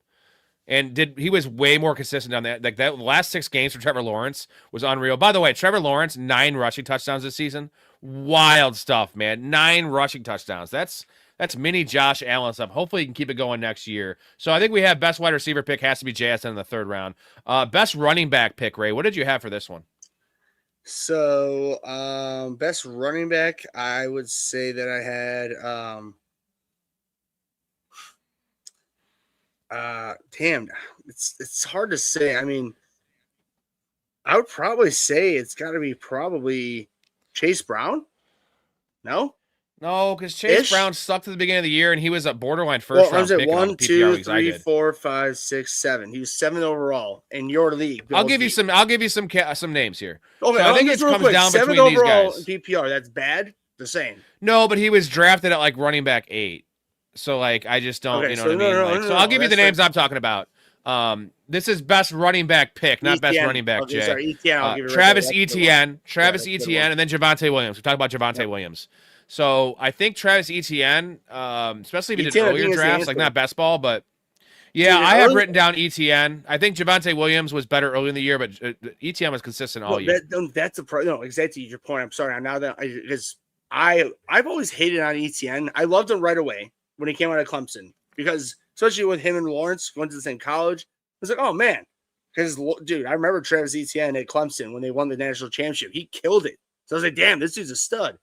And he was way more consistent on that. Like that last 6 games for Trevor Lawrence was unreal. By the way, Trevor Lawrence, 9 rushing touchdowns this season. Wild stuff, man. 9 rushing touchdowns. That's mini Josh Allen stuff. Hopefully he can keep it going next year. So I think we have best wide receiver pick has to be JSN in the 3rd round. Best running back pick, Ray. What did you have for this one? So, best running back, I would say that I had, it's hard to say. I mean, I would probably say it's got to be probably Chase Brown. No, because Chase Brown sucked at the beginning of the year, and he was a borderline first round pick. 1, 2, 3, 4, 5, 6, 7. He was 7th overall in your league. I'll give you some names here. Okay, so I think it comes down between these guys. PPR, that's bad. The same. No, but he was drafted at like running back 8. So like I just don't, you know what I mean? So I'll give you the names I'm talking about. This is best running back pick, not best ETN. running back, Okay, Jay. sorry, ETN, I'll give it right Travis there. That's the Etienne, that's the one. and then Javonte Williams. We talked about Javonte Williams. So I think Travis Etienne, especially if you did Etienne, I earlier think, is the drafts, like answer. not best ball, but yeah, Dude, I have early- written down Etienne. I think Javonte Williams was better early in the year, but Etienne was consistent all year. That's a no, exactly your point. I'm sorry. Now that because I've always hated on ETN. I loved him right away when he came out of Clemson because especially with him and Lawrence going to the same college, I was like, oh man, because dude, I remember Travis Etienne at Clemson when they won the national championship. He killed it. So I was like, damn, this dude's a stud.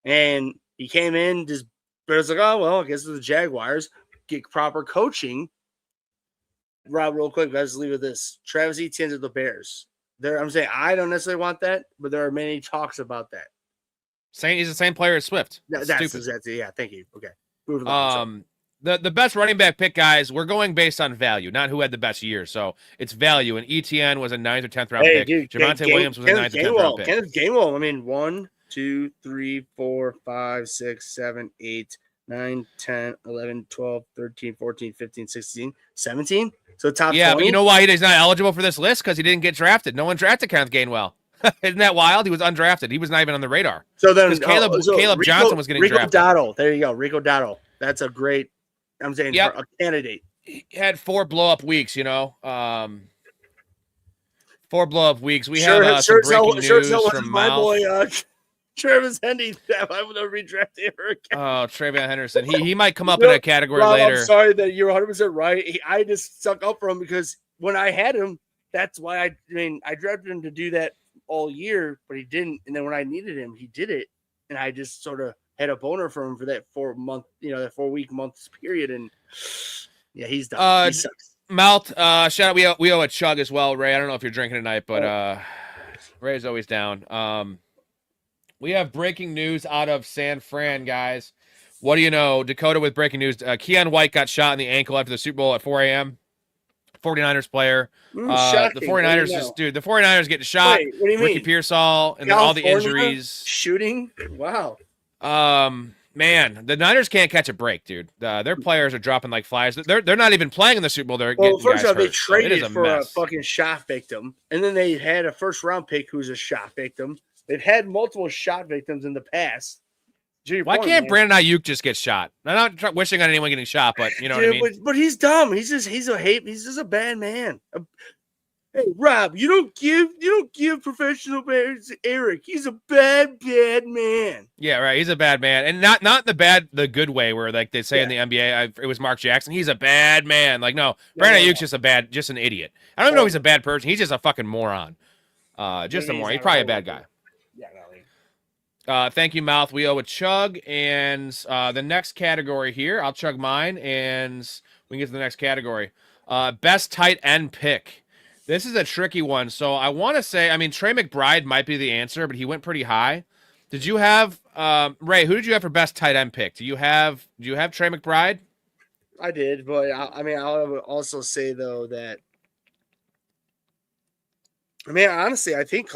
And he came in just, but I was like, oh well, I guess the Jaguars get proper coaching. Rob, real quick, let's leave with this. Travis Etienne's at the Bears. I'm saying I don't necessarily want that, but there are many talks about that. Saying he's the same player as Swift. That's yeah. Thank you. Okay. Moving on. The best running back pick, guys, we're going based on value, not who had the best year. So it's value. And ETN was a 9th or 10th round pick. Dude, Javonte Williams was a 9th or 10th round pick. Kenneth Gainwell. I mean, 1, 2, 3, 4, 5, 6, 7, 8, 9, 10, 11, 12, 13, 14, 15, 16, 17. So top 20. But you know why he's not eligible for this list? Because he didn't get drafted. No one drafted Kenneth Gainwell. Isn't that wild? He was undrafted. He was not even on the radar. So then Caleb Johnson was getting drafted. Dottle. There you go. Rico Dottle. That's a great, I'm saying, for a candidate. He had 4 blow-up weeks, 4 blow-up weeks. We have some breaking news from my Mouth. boy, Travis Henry. I would have redrafted her again. Oh, Travion Henderson. He might come up in a category later. I'm sorry that you're 100% right. I just stuck up for him because when I had him, that's why I drafted him to do that all year, but he didn't. And then when I needed him, he did it. And I just sort of had a boner for him for that 4-month, that 4-week months period. And yeah, he's done. He sucks. Mouth, shout out. We owe a chug as well, Ray. I don't know if you're drinking tonight, but Ray's always down. We have breaking news out of San Fran, guys. What do you know? Dakota with breaking news. Keon White got shot in the ankle after the Super Bowl at 4 a.m. 49ers player. The 49ers the 49ers getting shot. Wait, what do you Ricky mean? Pearsall and then all the injuries. Shooting? Wow. Man, the Niners can't catch a break, dude. Their players are dropping like flies. They're not even playing in the Super Bowl. First off, they traded a for a fucking shot victim, and then they had a first-round pick who's a shot victim. They've had multiple shot victims in the past. Why can't Brandon Ayuk just get shot? I'm not wishing on anyone getting shot, but you know what I mean. But he's dumb. He's just a bad man. Hey Rob, you don't give professional players to Eric. He's a bad man. Yeah, right. He's a bad man, and not the good way where like they say in the NBA. It was Mark Jackson. He's a bad man. Like no, Brandon Ayuk's just an idiot. I don't even know if he's a bad person. He's just a fucking moron. Just a moron. He's probably a bad guy. Thank you, Mouth. We owe a chug. And the next category here, I'll chug mine, and we can get to the next category. Best tight end pick. This is a tricky one. So I want to say, Trey McBride might be the answer, but he went pretty high. Did you have, Ray, who did you have for best tight end pick? Do you have Trey McBride? I did, but I'll also say, though, that honestly, I think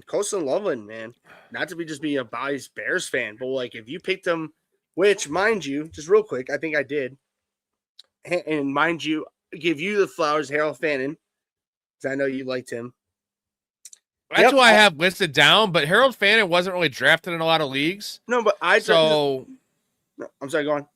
Colston Loveland, man, not to be a biased Bears fan, but like if you picked him, which mind you, just real quick, I think I did, and mind you, give you the flowers, Harold Fannin, because I know you liked him. That's who I have listed down, but Harold Fannin wasn't really drafted in a lot of leagues. No, but I'm sorry, go on.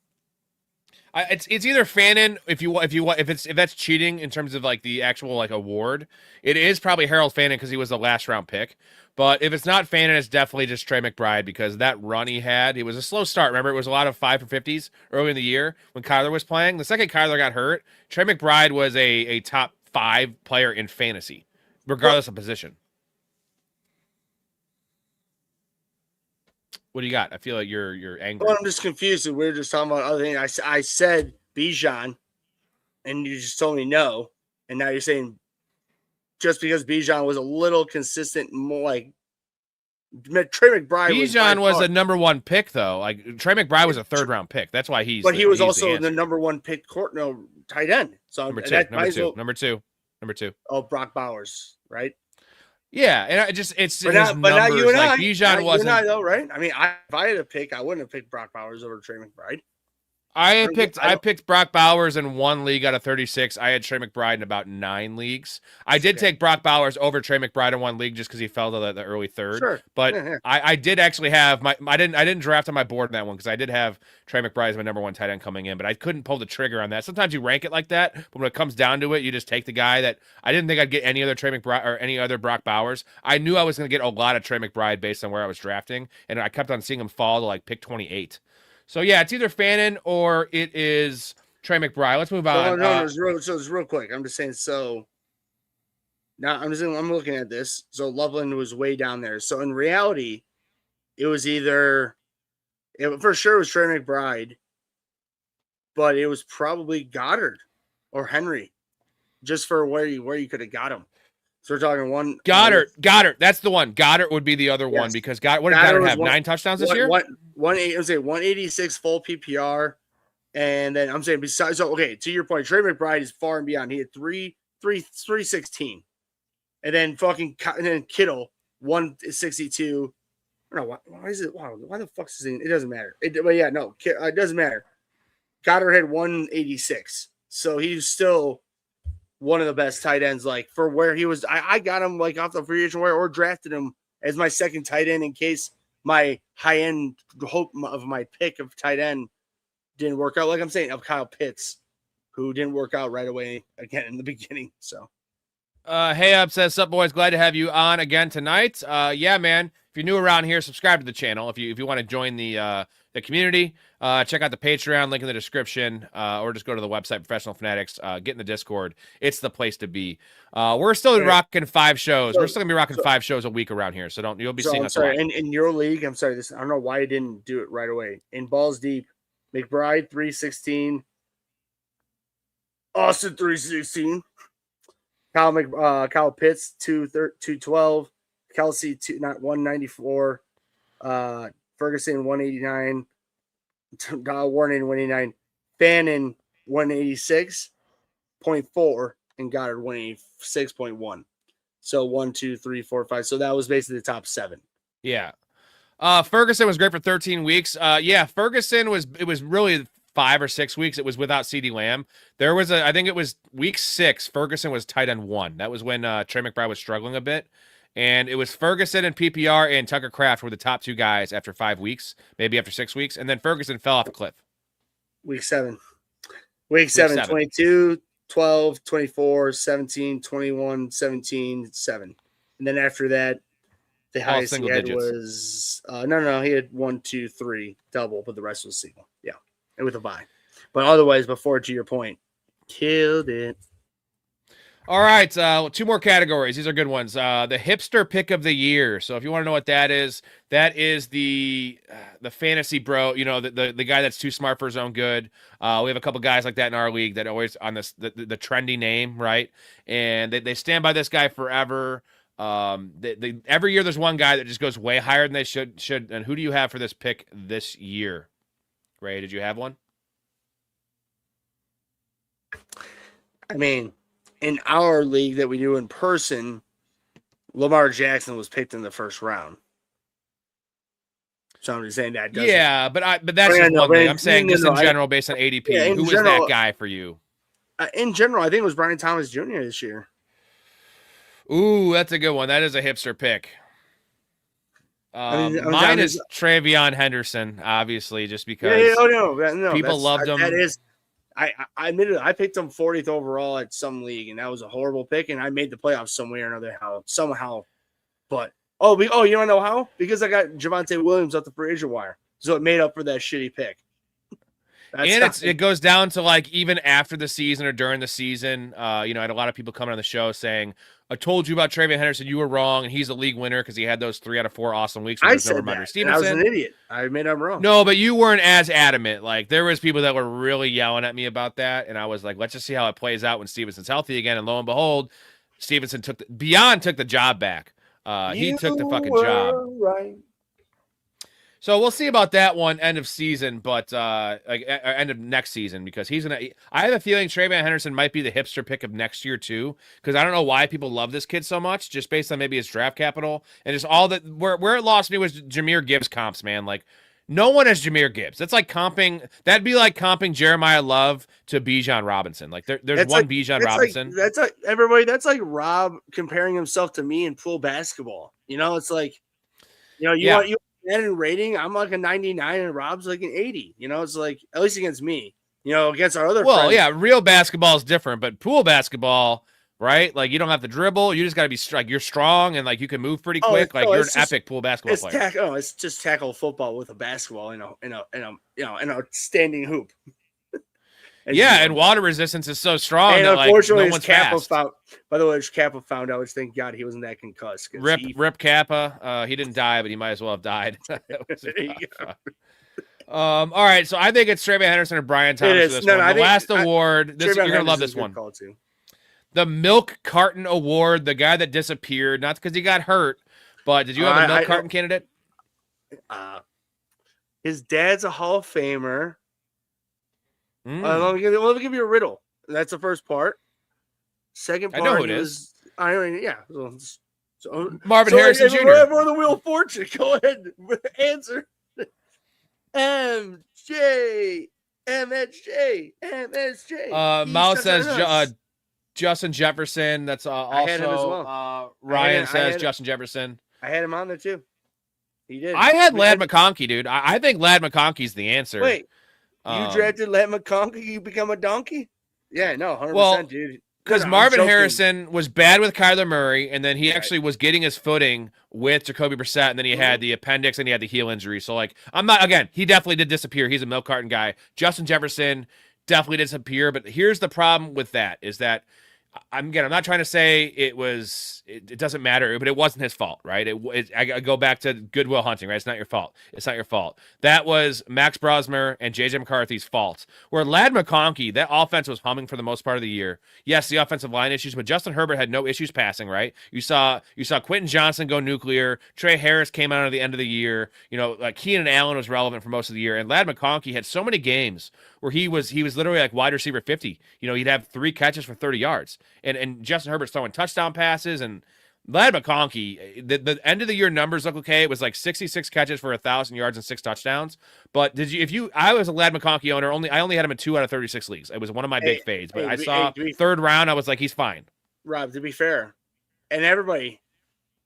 It's either Fannin if that's cheating in terms of like the actual like award. It is probably Harold Fannin because he was the last round pick. But if it's not Fannin, it's definitely just Trey McBride because that run he had, it was a slow start. Remember, it was a lot of 5 for 50s early in the year when Kyler was playing. The second Kyler got hurt, Trey McBride was a top 5 player in fantasy, regardless of position. What do you got? I feel like you're angry. Well, I'm just confused. We were just talking about other things. I said Bijan, and you just told me no, and now you're saying just because Bijan was a little consistent, more like Trey McBride. Bijan was a number 1 pick, though. Like Trey McBride was a 3rd round pick. That's why he's. But he was also the number 1 pick tight end. So number two. Oh, Brock Bowers, right? Yeah, and it's but numbers. Not you and like I. Bijan wasn't. You and I, though, right? If I had a pick, I wouldn't have picked Brock Bowers over Trey McBride. I picked Brock Bowers in 1 league out of 36. I had Trey McBride in about 9 leagues. I did take Brock Bowers over Trey McBride in 1 league just because he fell to the early third. Sure. But Yeah. I did actually have I didn't draft on my board in that one because I did have Trey McBride as my number 1 tight end coming in, but I couldn't pull the trigger on that. Sometimes you rank it like that, but when it comes down to it, you just take the guy that I didn't think I'd get any other Trey McBride or any other Brock Bowers. I knew I was going to get a lot of Trey McBride based on where I was drafting, and I kept on seeing him fall to like pick 28. So yeah, it's either Fannin or it is Trey McBride. Let's move on. No, it's real quick. I'm just saying. So now I'm looking at this. So Loveland was way down there. So in reality, it was for sure it was Trey McBride, but it was probably Goddard or Henry, just for where you could have got him. So we're talking one Goddard. That's the one. Goddard would be the other one because what did Goddard have? 9 touchdowns this year? 186 full PPR. And then I'm saying besides, so okay, to your point, Trey McBride is far and beyond. He had 316. And then Kittle 162. No, why is it? Wow, why the fuck is it? It doesn't matter. It doesn't matter. Goddard had 186. So he's still one of the best tight ends, like for where he was. I got him like off the free agent wire or drafted him as my second tight end in case my high end hope of my pick of tight end didn't work out. Like I'm saying, of Kyle Pitts, who didn't work out right away again in the beginning. So, Hey Up says, "Sup boys, glad to have you on again tonight." Yeah, man. If you're new around here, subscribe to the channel. If you want to join the community, check out the Patreon link in the description, or just go to the website, Professional Fanatics. Get in the Discord. It's the place to be. We're still rocking 5 shows. We're still gonna be rocking 5 shows a week around here. So you'll be seeing us. Sorry, in your league, I'm sorry. I don't know why I didn't do it right away. In Balls Deep, McBride 316, Austin 316, Kyle Pitts 212. Kelsey 194, Ferguson 189, Warren 189, Fannin 186.4, and Goddard 186.1. So 1, 2, 3, 4, 5. So that was basically the top 7. Yeah. Ferguson was great for 13 weeks. Yeah, Ferguson it was really 5 or 6 weeks. It was without CeeDee Lamb. There was I think it was week 6. Ferguson was tight end 1. That was when Trey McBride was struggling a bit. And it was Ferguson and PPR and Tucker Kraft were the top 2 guys after 5 weeks, maybe after 6 weeks. And then Ferguson fell off a cliff. Week 7, 22, 12, 24, 17, 21, 17, 7. And then after that, the highest he had was he had 1, 2, 3 double, but the rest was single. Yeah. And with a bye. But otherwise, before, to your point, killed it. All right, 2 more categories. These are good ones. The hipster pick of the year. So if you want to know what that is the fantasy bro. You know, the guy that's too smart for his own good. We have a couple guys like that in our league that always on this the trendy name, right? And they stand by this guy forever. Every year there's one guy that just goes way higher than they should. And who do you have for this pick this year? Ray, did you have one? I mean, in our league that we do in person, Lamar Jackson was picked in the first round. So I'm just saying that. Yeah, but that's just one thing. I'm saying just in general, based on ADP. Yeah, who was that guy for you? In general, I think it was Brian Thomas Jr. this year. Ooh, that's a good one. That is a hipster pick. Mine is Travion Henderson, obviously, just because people loved him. That is. I admitted I picked him 40th overall at some league, and that was a horrible pick. And I made the playoffs some way or another, somehow. But you want to know how? Because I got Javonte Williams off the free agent wire, so it made up for that shitty pick. It goes down to like even after the season or during the season. I had a lot of people coming on the show saying, "I told you about Travion Henderson. You were wrong, and he's a league winner because he had those 3 out of 4 awesome weeks." I said that. I was an idiot. I admit I'm wrong. No, but you weren't as adamant. Like there was people that were really yelling at me about that, and I was like, "Let's just see how it plays out when Stevenson's healthy again." And lo and behold, Stevenson took the job back. He took the fucking job. Right. So we'll see about that one end of season, but end of next season because I have a feeling Travion Henderson might be the hipster pick of next year too, because I don't know why people love this kid so much, just based on maybe his draft capital and just all that. Where it lost me was Jahmyr Gibbs comps, man. Like No one has Jahmyr Gibbs. That's like comping. That'd be like comping Jeremiah Love to Bijan Robinson. Like there's That's one like- Bijan that's Robinson. That's like everybody. That's like Rob comparing himself to me in pool basketball. It's like, you Yeah. want in rating. I'm like a 99 and Rob's like an 80. It's like, at least against me. Against our other Well, friends. yeah, real basketball is different, but pool basketball, right? Like you don't have to dribble. You just got to be like you're strong and like you can move pretty quick. Like you're an epic pool basketball player. It's just tackle football with a basketball, in a standing hoop. And water resistance is so strong. And that, unfortunately, no one's fast. by the way, his Kappa found out, which thank God he wasn't that concussed. Rip Kappa. He didn't die, but he might as well have died. There you go. All right, so I think it's Trayvon Henderson or Brian Thomas for this one. The last award. You're gonna love this one. The milk carton award. The guy that disappeared, not because he got hurt, but did you have a milk carton candidate? His dad's a Hall of Famer. Let me give you a riddle. That's the first part. Second part, I know who it is. So Marvin Harrison Jr. We're the Wheel of Fortune. Go ahead, answer. MSJ. Mouse says Justin Jefferson. That's also I had him as well. Ryan says Justin Jefferson. I had him on there too. He did. I had Ladd McConkey, dude. I think Ladd McConkey's the answer. Wait, you drafted Ladd McConkey? You become a donkey? Yeah, no, 100%, dude. Because Marvin Harrison was bad with Kyler Murray, and then he actually was getting his footing with Jacoby Brissett, and then he had the appendix and he had the heel injury. So, he definitely did disappear. He's a milk carton guy. Justin Jefferson definitely disappear. But here's the problem with that is that, I'm not trying to say it doesn't matter, but it wasn't his fault, right? I go back to Goodwill Hunting, right? It's not your fault. It's not your fault. That was Max Brosmer and J.J. McCarthy's fault. Where Ladd McConkey, that offense was humming for the most part of the year. Yes, the offensive line issues, but Justin Herbert had no issues passing, right? You saw Quentin Johnson go nuclear. Trey Harris came out at the end of the year. Keenan Allen was relevant for most of the year, and Ladd McConkey had so many games where he was literally like wide receiver 50. He'd have 3 catches for 30 yards. And Justin Herbert's throwing touchdown passes, and Ladd McConkey, the end of the year numbers look okay. It was like 66 catches for 1,000 yards and 6 touchdowns. But I was a Ladd McConkey owner. I only had him in 2 out of 36 leagues. It was one of my big fades. But I saw third round. I was like, he's fine. Rob, to be fair, and everybody,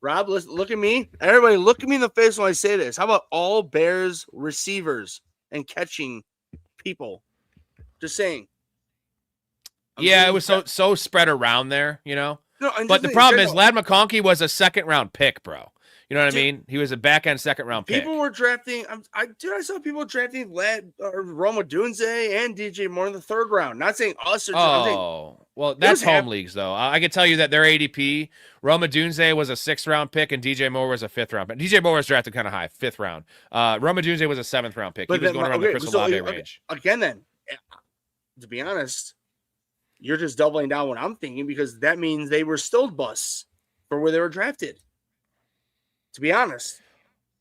Rob, look at me. Everybody, look at me in the face when I say this. How about all Bears receivers and catching people? Just saying. It was so spread around there, No, but the problem is Ladd McConkey was a second-round pick, bro. You know what I mean? He was a back-end second-round pick. People were drafting. I saw people drafting Roma Dunze and DJ Moore in the 3rd round. Not saying us or. Well, that's home leagues, though. I can tell you that their ADP, Roma Dunze was a 6th-round pick, and DJ Moore was a 5th-round pick. DJ Moore was drafted kind of high, 5th round. Roma Dunze was a 7th-round pick. He was going around the Chris Olave range. Again, then, to be honest, you're just doubling down what I'm thinking because that means they were still busts for where they were drafted. To be honest.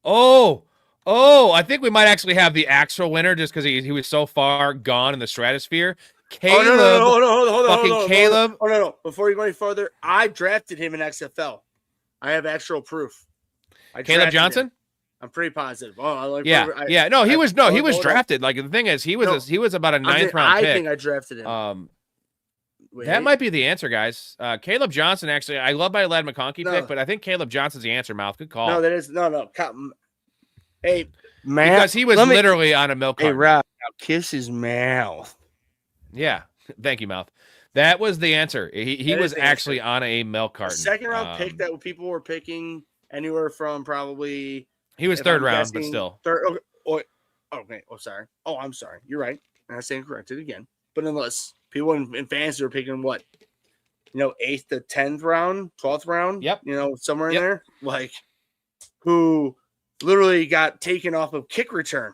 I think we might actually have the actual winner just because he was so far gone in the stratosphere. Caleb. Caleb. Oh, no. Before you go any further, I drafted him in XFL. I have actual proof. Caleb Johnson? I'm pretty positive. He was drafted. Like the thing is, he was about a 9th round pick. I think I drafted him. That might be the answer, guys. Caleb Johnson, actually, I love my Ladd McConkey pick, but I think Caleb Johnson's the answer, Mouth. Good call. No, that is no. Hey, man. Because he was literally on a milk carton. Hey, Rob, kiss his mouth. Yeah. Thank you, Mouth. That was the answer. He was actually on a milk carton. 2nd round pick that people were picking anywhere from probably. He was 3rd round, but still. Okay. Oh, sorry. Oh, I'm sorry. You're right. And I stand corrected again. But unless people in fantasy are picking what? 8th to 10th round, 12th round? Yep. Somewhere in there? Like, who literally got taken off of kick return.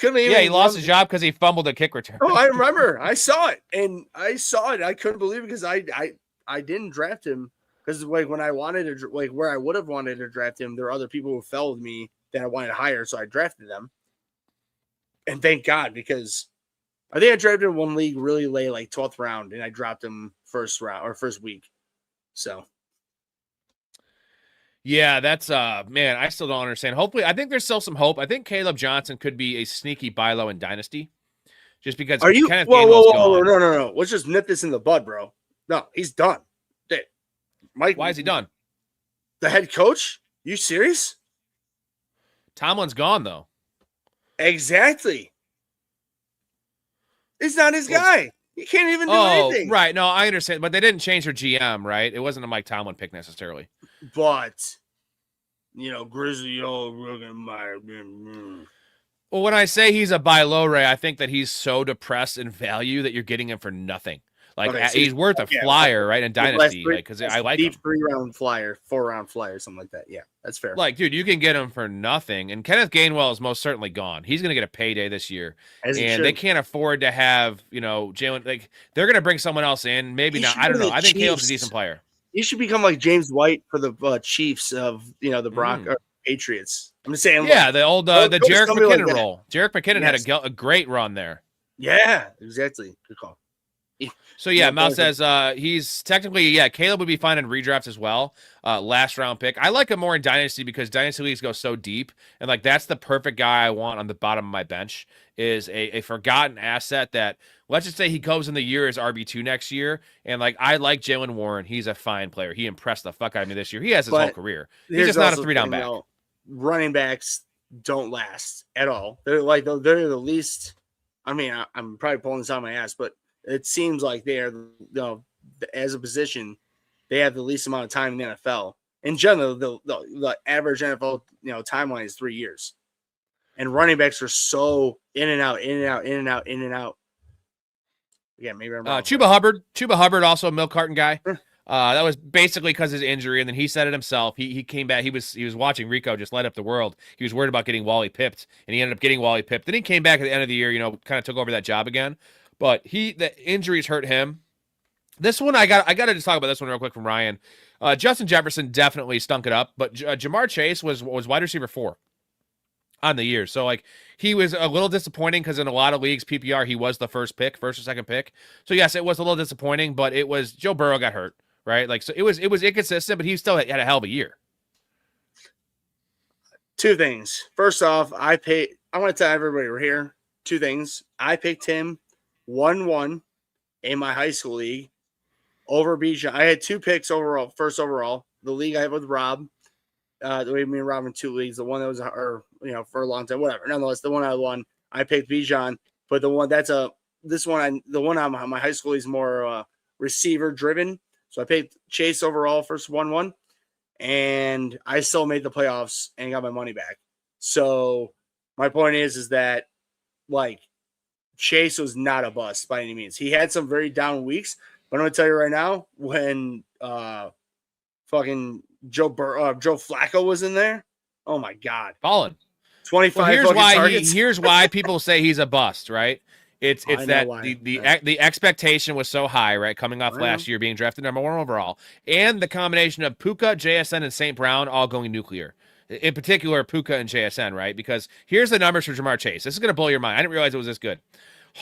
He lost his job because he fumbled a kick return. Oh, I remember. I saw it. I couldn't believe it because I didn't draft him because when I wanted to where I would have wanted to draft him, there are other people who fell with me that I wanted to hire, so I drafted them. And thank God, because I think I drafted him one league really late, like 12th round, and I dropped him 1st round or 1st week. So Yeah, that's man, I still don't understand. Hopefully, I think there's still some hope. I think Caleb Johnson could be a sneaky buy low in Dynasty, just because Are you? Kenneth Whoa, Gainwell's whoa, whoa, whoa, gone. no. Let's just nip this in the bud, bro. No, he's done. Mike, Why is he done? The head coach? You serious? Tomlin's gone though. Exactly. It's not his guy. He can't even do anything. Right. No, I understand, but they didn't change their GM, right? It wasn't a Mike Tomlin pick necessarily. But Grizzly old Meyer. Well, when I say he's a buy low, Ray, I think that he's so depressed in value that you're getting him for nothing. Like he's worth a flyer, right? In Dynasty, because I like deep him. 3-round flyer, 4-round flyer, something like that. Yeah, that's fair. Like, dude, you can get him for nothing. And Kenneth Gainwell is most certainly gone. He's going to get a payday this year, and they can't afford to have Jalen. Like they're going to bring someone else in. Maybe not. I don't know. I think Caleb's a decent player. He should become like James White for the Chiefs of the Patriots. I'm just saying. Yeah, the old the Jerick McKinnon role. Jerick McKinnon had a great run there. Yeah, exactly. Good call. So yeah, Mal says he's technically Caleb would be fine in redrafts as well. Last round pick. I like him more in Dynasty because Dynasty leagues go so deep, and like that's the perfect guy I want on the bottom of my bench is a forgotten asset that let's just say he goes in the year as RB2 next year, and like I like Jalen Warren. He's a fine player. He impressed the fuck out of me this year. He has his whole career. He's just not a 3-down back. Running backs don't last at all. They're the least. I mean, I'm probably pulling this out of my ass, but it seems like they are, as a position, they have the least amount of time in the NFL. In general, the average NFL timeline is 3 years, and running backs are so in and out. Again, maybe I'm wrong. Chuba Hubbard, also a milk carton guy. That was basically because of his injury, and then he said it himself. He came back. He was watching Rico just light up the world. He was worried about getting Wally pipped, and he ended up getting Wally pipped. Then he came back at the end of the year, kind of took over that job again. But the injuries hurt him. This one, I got to just talk about this one real quick from Ryan. Justin Jefferson definitely stunk it up, but Jamar Chase was wide receiver 4 on the year. So like he was a little disappointing because in a lot of leagues, PPR, he was the first or second pick. So yes, it was a little disappointing, but it was Joe Burrow got hurt, right? Like so it was inconsistent, but he still had a hell of a year. Two things. First off, I want to tell everybody we're here. Two things. I picked him 1-1 in my high school league over Bijan. I had 2 picks overall. First overall, the league I had with Rob. The way me and Rob in 2 leagues. The one that was, for a long time, whatever. Nonetheless, the one I won, I picked Bijan. But the one the one on my high school is more receiver driven. So I picked Chase overall first 1-1, and I still made the playoffs and got my money back. So my point is that like. Chase was not a bust by any means. He had some very down weeks, but I'm going to tell you right now, when fucking Joe Flacco was in there, oh my God. Fallen. 25 targets. Here's why people say he's a bust, right? It's that the expectation was so high, right? Coming off last year being drafted number 1 overall, and the combination of Puka, JSN, and St. Brown all going nuclear. In particular, Puka and JSN, right? Because here's the numbers for Jamar Chase. This is going to blow your mind. I didn't realize it was this good.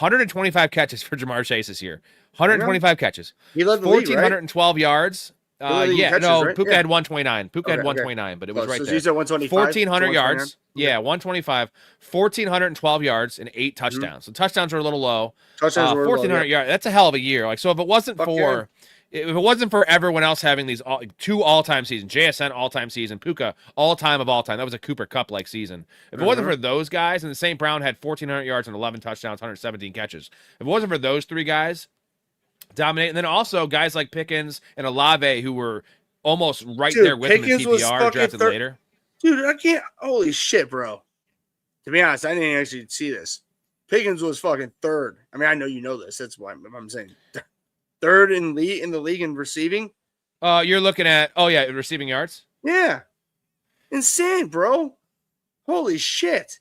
125 catches for Jamar Chase this year. 125 catches. He led the league, right? 1,412 yards. Puka had 129. Puka had 129, but it was right there. So you said 125? 1,400 yards. Yeah, 125. 1,412 yards and 8 touchdowns. So touchdowns were a little low. 1,400 yards. That's a hell of a year. Like, so if it wasn't for everyone else having these 2 all-time seasons, JSN all-time season, Puka all-time of all-time, that was a Cooper Cup-like season. If it wasn't for those guys, and the St. Brown had 1,400 yards and 11 touchdowns, 117 catches. If it wasn't for those 3 guys dominating, and then also guys like Pickens and Olave who were almost right there with Pickens him in PPR, drafted later. Dude, I can't. Holy shit, bro. To be honest, I didn't actually see this. Pickens was fucking 3rd. I mean, I know you know this. That's why I'm saying 3rd in the league in receiving. You're looking at receiving yards. Yeah, insane, bro. Holy shit.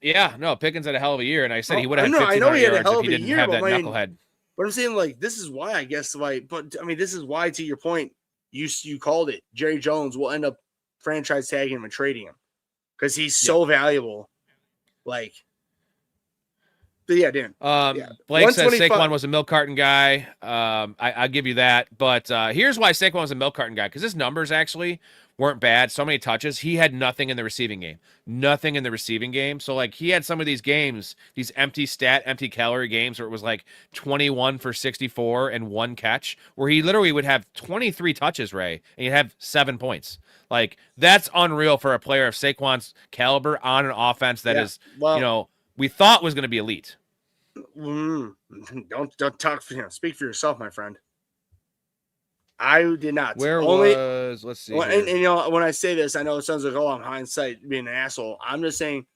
Yeah, no, Pickens had a hell of a year, and I said he would have had 1,500 yards if he didn't have that knucklehead. But I'm saying like this is why I guess but I mean this is why to your point you called it. Jerry Jones will end up franchise tagging him and trading him because he's so valuable. Like But yeah, Dan. Blake says 125 Saquon was a milk carton guy. I'll give you that. But here's why Saquon was a milk carton guy, because his numbers actually weren't bad. So many touches. He had nothing in the receiving game. Nothing in the receiving game. So, like, he had some of these games, these empty calorie games where it was like 21 for 64 and 1 catch, where he literally would have 23 touches, Ray, and he'd have 7 points. Like, that's unreal for a player of Saquon's caliber on an offense that is, we thought was going to be elite. Don't talk. Speak for yourself, my friend. I did not. Let's see. And when I say this, I know it sounds like, I'm hindsight being an asshole. I'm just saying.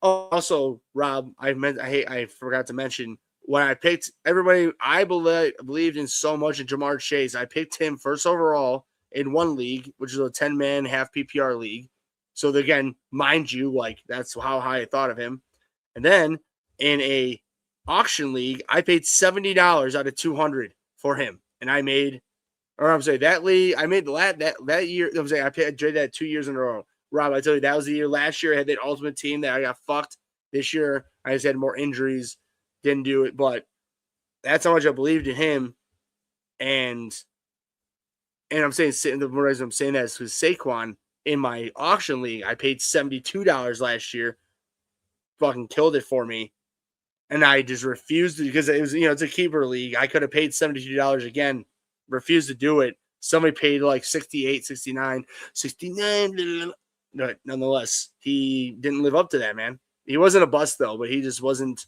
Also, Rob, I forgot to mention when I picked everybody. I believed in so much in Jamar Chase. I picked him first overall in one league, which is a 10-man half PPR league. So again, mind you, like, that's how high I thought of him. And then in a auction league, I paid $70 out of 200 for him, and I made, that league I made that year. I traded that 2 years in a row. Rob, I tell you, that was the year. Last year I had that ultimate team that I got fucked. This year I just had more injuries, didn't do it, but that's how much I believed in him. And I'm saying the reason I'm saying that is because Saquon in my auction league, I paid $72 last year. Fucking killed it for me, and I just refused to, because it was, it's a keeper league. I could have paid $72 again, refused to do it. Somebody paid like 68, 69, 69. But nonetheless, he didn't live up to that, man. He wasn't a bust though, but he just wasn't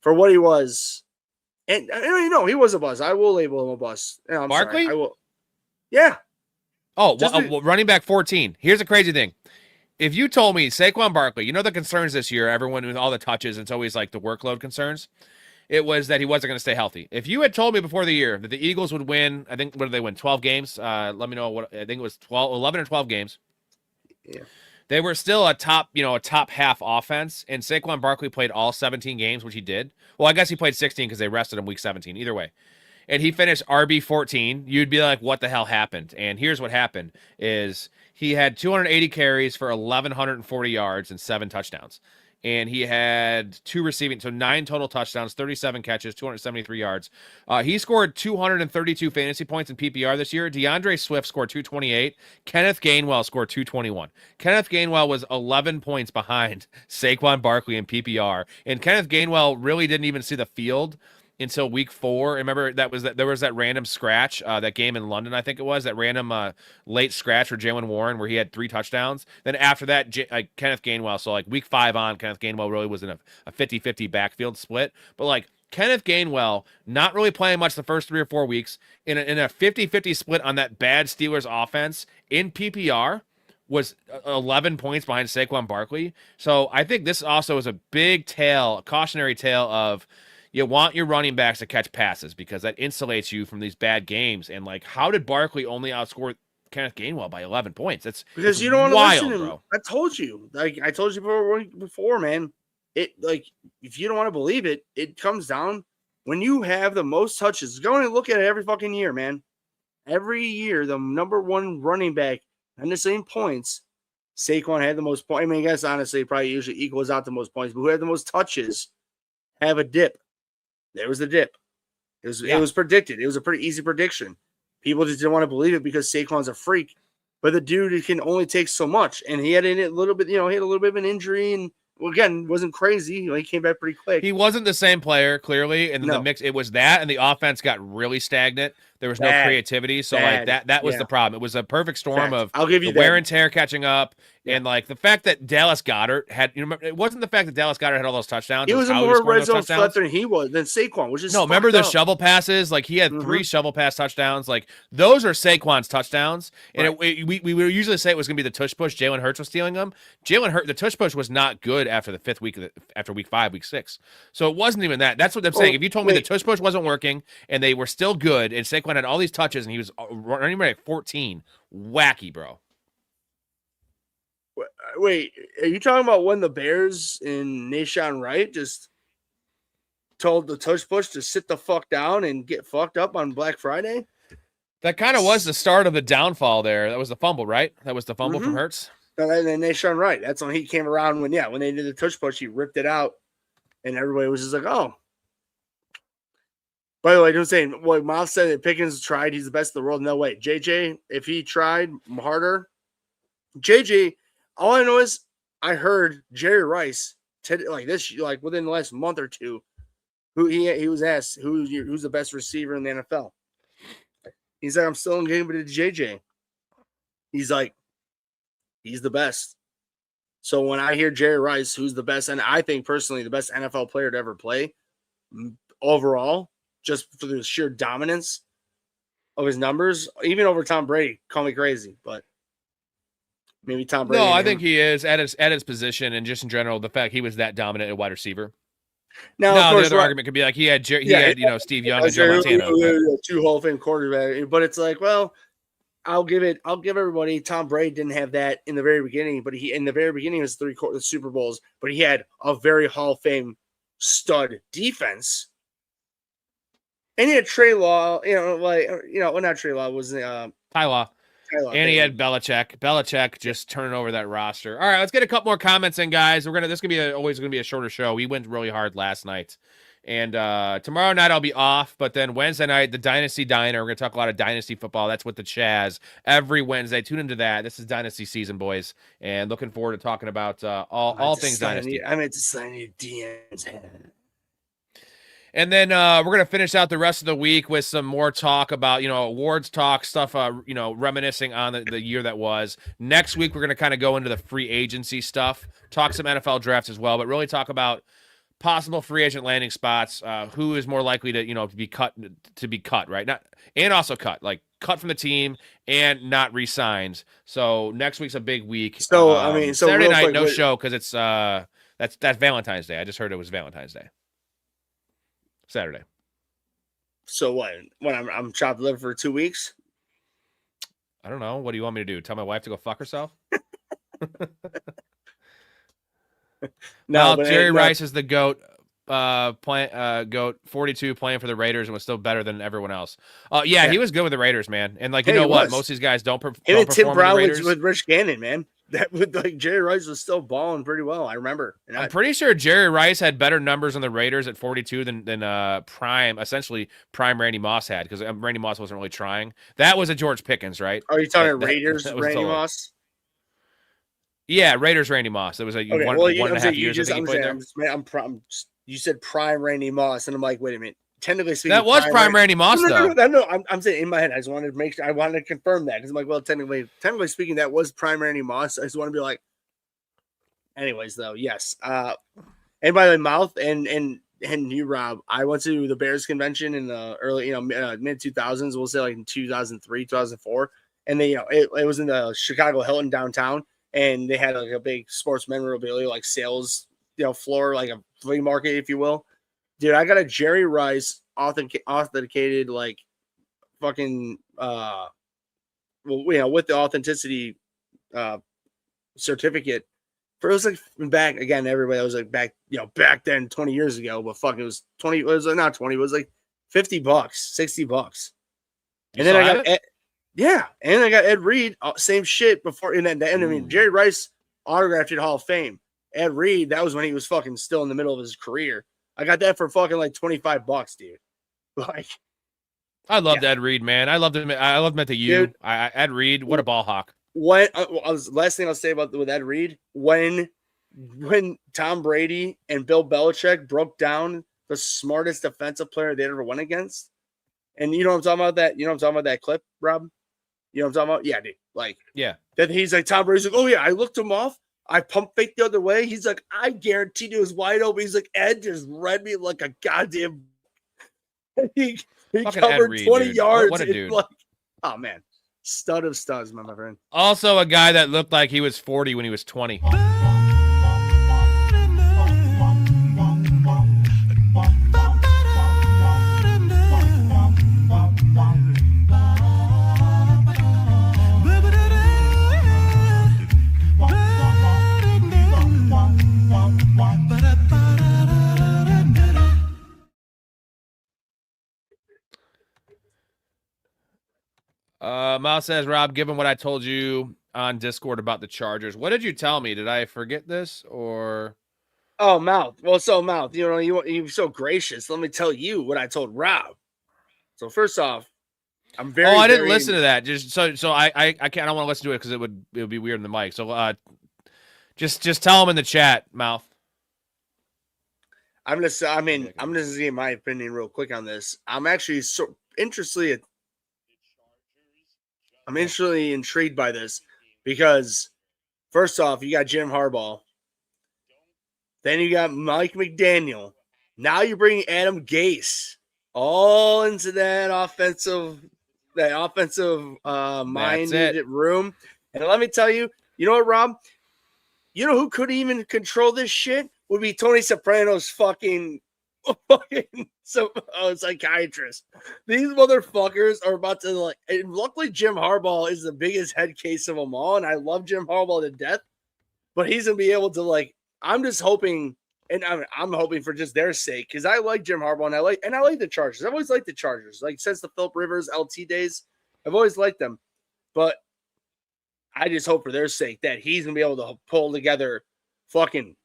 for what he was. And he was a bust. I will label him a bust. Barkley? I will. Yeah. Oh, running back 14. Here's a crazy thing. If you told me Saquon Barkley, the concerns this year, everyone with all the touches, it's always like the workload concerns. It was that he wasn't going to stay healthy. If you had told me before the year that the Eagles would win, I think, what did they win? 12 games? Let me know what, I think it was 11 or 12 games. Yeah. They were still a top half offense, and Saquon Barkley played all 17 games, which he did. Well, I guess he played 16 because they rested him week 17. Either way. And he finished RB 14. You'd be like, what the hell happened? And here's what happened is he had 280 carries for 1,140 yards and 7 touchdowns. And he had 2 receiving, so 9 total touchdowns, 37 catches, 273 yards. He scored 232 fantasy points in PPR this year. DeAndre Swift scored 228. Kenneth Gainwell scored 221. Kenneth Gainwell was 11 points behind Saquon Barkley in PPR. And Kenneth Gainwell really didn't even see the field until week 4. Remember there was that random scratch, that game in London, I think it was, that random late scratch for Jaylen Warren where he had 3 touchdowns. Then after that, Kenneth Gainwell, so like week 5 on, Kenneth Gainwell really was in a 50-50 backfield split. But like Kenneth Gainwell, not really playing much the first 3 or 4 weeks, in a 50-50 split on that bad Steelers offense in PPR, was 11 points behind Saquon Barkley. So I think this also is a big cautionary tale of, you want your running backs to catch passes because that insulates you from these bad games. And like, how did Barkley only outscore Kenneth Gainwell by 11 points? That's because you don't want to listen to him, bro. I told you, I told you before, man. It, like, if you don't want to believe it, it comes down when you have the most touches. Go and look at it every fucking year, man. Every year, the number 1 running back and the same points. Saquon had the most points. I mean, I guess honestly, it probably usually equals out the most points, but who had the most touches have a dip. There was the dip. It was predicted. It was a pretty easy prediction. People just didn't want to believe it because Saquon's a freak. But the dude can only take so much. And he had a little bit, he had a little bit of an injury and, well, again, wasn't crazy. He came back pretty quick. He wasn't the same player, clearly. And the mix, it was that, and the offense got really stagnant. There was no creativity. So, like, that was the problem. It was a perfect storm of I'll give you the wear and tear catching up. And, like, the fact that Dallas Goedert had, it wasn't the fact that Dallas Goedert had all those touchdowns. He was a more red zone threat than he was, than Saquon, which is no, remember the shovel passes? Like, he had 3 shovel pass touchdowns. Like, those are Saquon's touchdowns. And we would usually say it was going to be the tush push. Jalen Hurts was stealing them. The tush push was not good after the 5th week, after week 5, week 6. So it wasn't even that. That's what I'm saying. If you told me the tush push wasn't working and they were still good and Saquon had all these touches and he was running right at 14, wacky, bro. Wait, are you talking about when the Bears and Nashon Wright just told the tush push to sit the fuck down and get fucked up on Black Friday? That kind of was the start of the downfall there. That was the fumble, right? That was the fumble from Hurts? And then Nashon Wright. That's when he came around when they did the tush push, he ripped it out. And everybody was just like, oh. By the way, I'm saying what Miles said that Pickens tried, he's the best in the world. No way. JJ, if he tried harder, JJ, all I know is I heard Jerry Rice like within the last month or two, who he was asked who's the best receiver in the NFL. He's like, I'm still engaged with JJ. He's like, he's the best. So when I hear Jerry Rice, who's the best, and I think personally the best NFL player to ever play overall, just for the sheer dominance of his numbers, even over Tom Brady, call me crazy, but maybe Tom Brady. No, I think he is at his position, and just in general, the fact he was that dominant at wide receiver. Now, no, of course, the other argument could be like he had Steve Young and Joe Montana. Two Hall of Fame quarterbacks, but it's like, well, I'll give everybody. Tom Brady didn't have that in the very beginning, but in the very beginning was three Super Bowls, but he had a very Hall of Fame stud defense. And he had Trey Law, not Trey Law, was Ty Law. And he had Belichick. Belichick just turning over that roster. All right, let's get a couple more comments in, guys. This is always gonna be a shorter show. We went really hard last night, and tomorrow night I'll be off. But then Wednesday night, the Dynasty Diner. We're gonna talk a lot of Dynasty football. That's with the Chaz every Wednesday. Tune into that. This is Dynasty season, boys, and looking forward to talking about all things Dynasty. I meant to sign you DMs. And then we're going to finish out the rest of the week with some more talk about, awards talk, stuff, reminiscing on the year that was. Next week, we're going to kind of go into the free agency stuff, talk some NFL drafts as well, but really talk about possible free agent landing spots, who is more likely to be cut, right? And also cut from the team and not re-signed. So next week's a big week. So, Saturday night, no show because it's that's Valentine's Day. I just heard it was Valentine's Day. Saturday. So what? When I'm chopped liver for 2 weeks? I don't know. What do you want me to do? Tell my wife to go fuck herself? Jerry Rice is the GOAT. GOAT 42 playing for the Raiders and was still better than everyone else. He was good with the Raiders, man. And most of these guys don't perform. Him and Tim Brown with with Rich Gannon, man. That would Jerry Rice was still balling pretty well. I remember. I'm pretty sure Jerry Rice had better numbers on the Raiders at 42 than prime Randy Moss had, because Randy Moss wasn't really trying. That was a George Pickens, right? Are you talking Raiders Randy Moss? Yeah, Raiders Randy Moss. It was 1.5 years I think he played there. You said prime Randy Moss, and I'm like, wait a minute. Technically speaking, that was prime Randy Moss, though. No, I'm saying in my head, I just wanted to make sure. I wanted to confirm that, because I'm like, well, technically speaking, that was prime Randy Moss. I just want to be like, anyways, though, yes. And by the way, Mouth and you, Rob, I went to the Bears convention in the early, mid 2000s. We'll say like in 2003, 2004, and they, it was in the Chicago Hilton downtown, and they had like a big sports memorabilia like sales, floor, like a flea market, if you will. Dude, I got a Jerry Rice authenticated fucking with the authenticity certificate. For it was back again, everybody was back then 20 years ago, but fuck, it was 20, it was not 20, it was like $50, $60. And then I got Ed Reed, same shit before, and then I mean Jerry Rice autographed at Hall of Fame. Ed Reed, that was when he was fucking still in the middle of his career. I got that for fucking $25, dude. I loved Ed Reed, man. I loved him. I loved him at the U. Dude, Ed Reed, what a ball hawk. Last thing I'll say with Ed Reed, when Tom Brady and Bill Belichick broke down the smartest defensive player they ever went against, and you know what I'm talking about that? You know what I'm talking about that clip, Rob? You know what I'm talking about? Yeah, dude. That he's like, Tom Brady's like, oh yeah, I looked him off. I pump faked the other way. He's like, I guaranteed it was wide open. He's like, Ed just read me like a goddamn. He covered Reed, 20 yards. What a dude. Oh, man. Stud of studs, my friend. Also a guy that looked like he was 40 when he was 20. Miles says, Rob, given what I told you on Discord about the Chargers, what did you tell me? Did I forget this or? Oh, Mouth. Well, so Mouth, you're so gracious. Let me tell you what I told Rob. So first off, I'm very. I didn't very listen to that. Just so I can't. I don't want to listen to it because it would be weird in the mic. So just tell him in the chat, Mouth. I'm just give my opinion real quick on this. I'm actually I'm interestingly intrigued by this because first off, you got Jim Harbaugh. Then you got Mike McDaniel. Now you're bringing Adam Gase all into that offensive minded room. And let me tell you, you know what, Rob? You know who could even control this shit? Would be Tony Soprano's fucking psychiatrist. These motherfuckers are about to and luckily Jim Harbaugh is the biggest head case of them all, and I love Jim Harbaugh to death. But he's gonna be able to I'm just hoping, and I'm hoping for just their sake, because I like Jim Harbaugh and I like the Chargers. I've always liked the Chargers, since the Philip Rivers LT days. I've always liked them, but I just hope for their sake that he's gonna be able to pull together fucking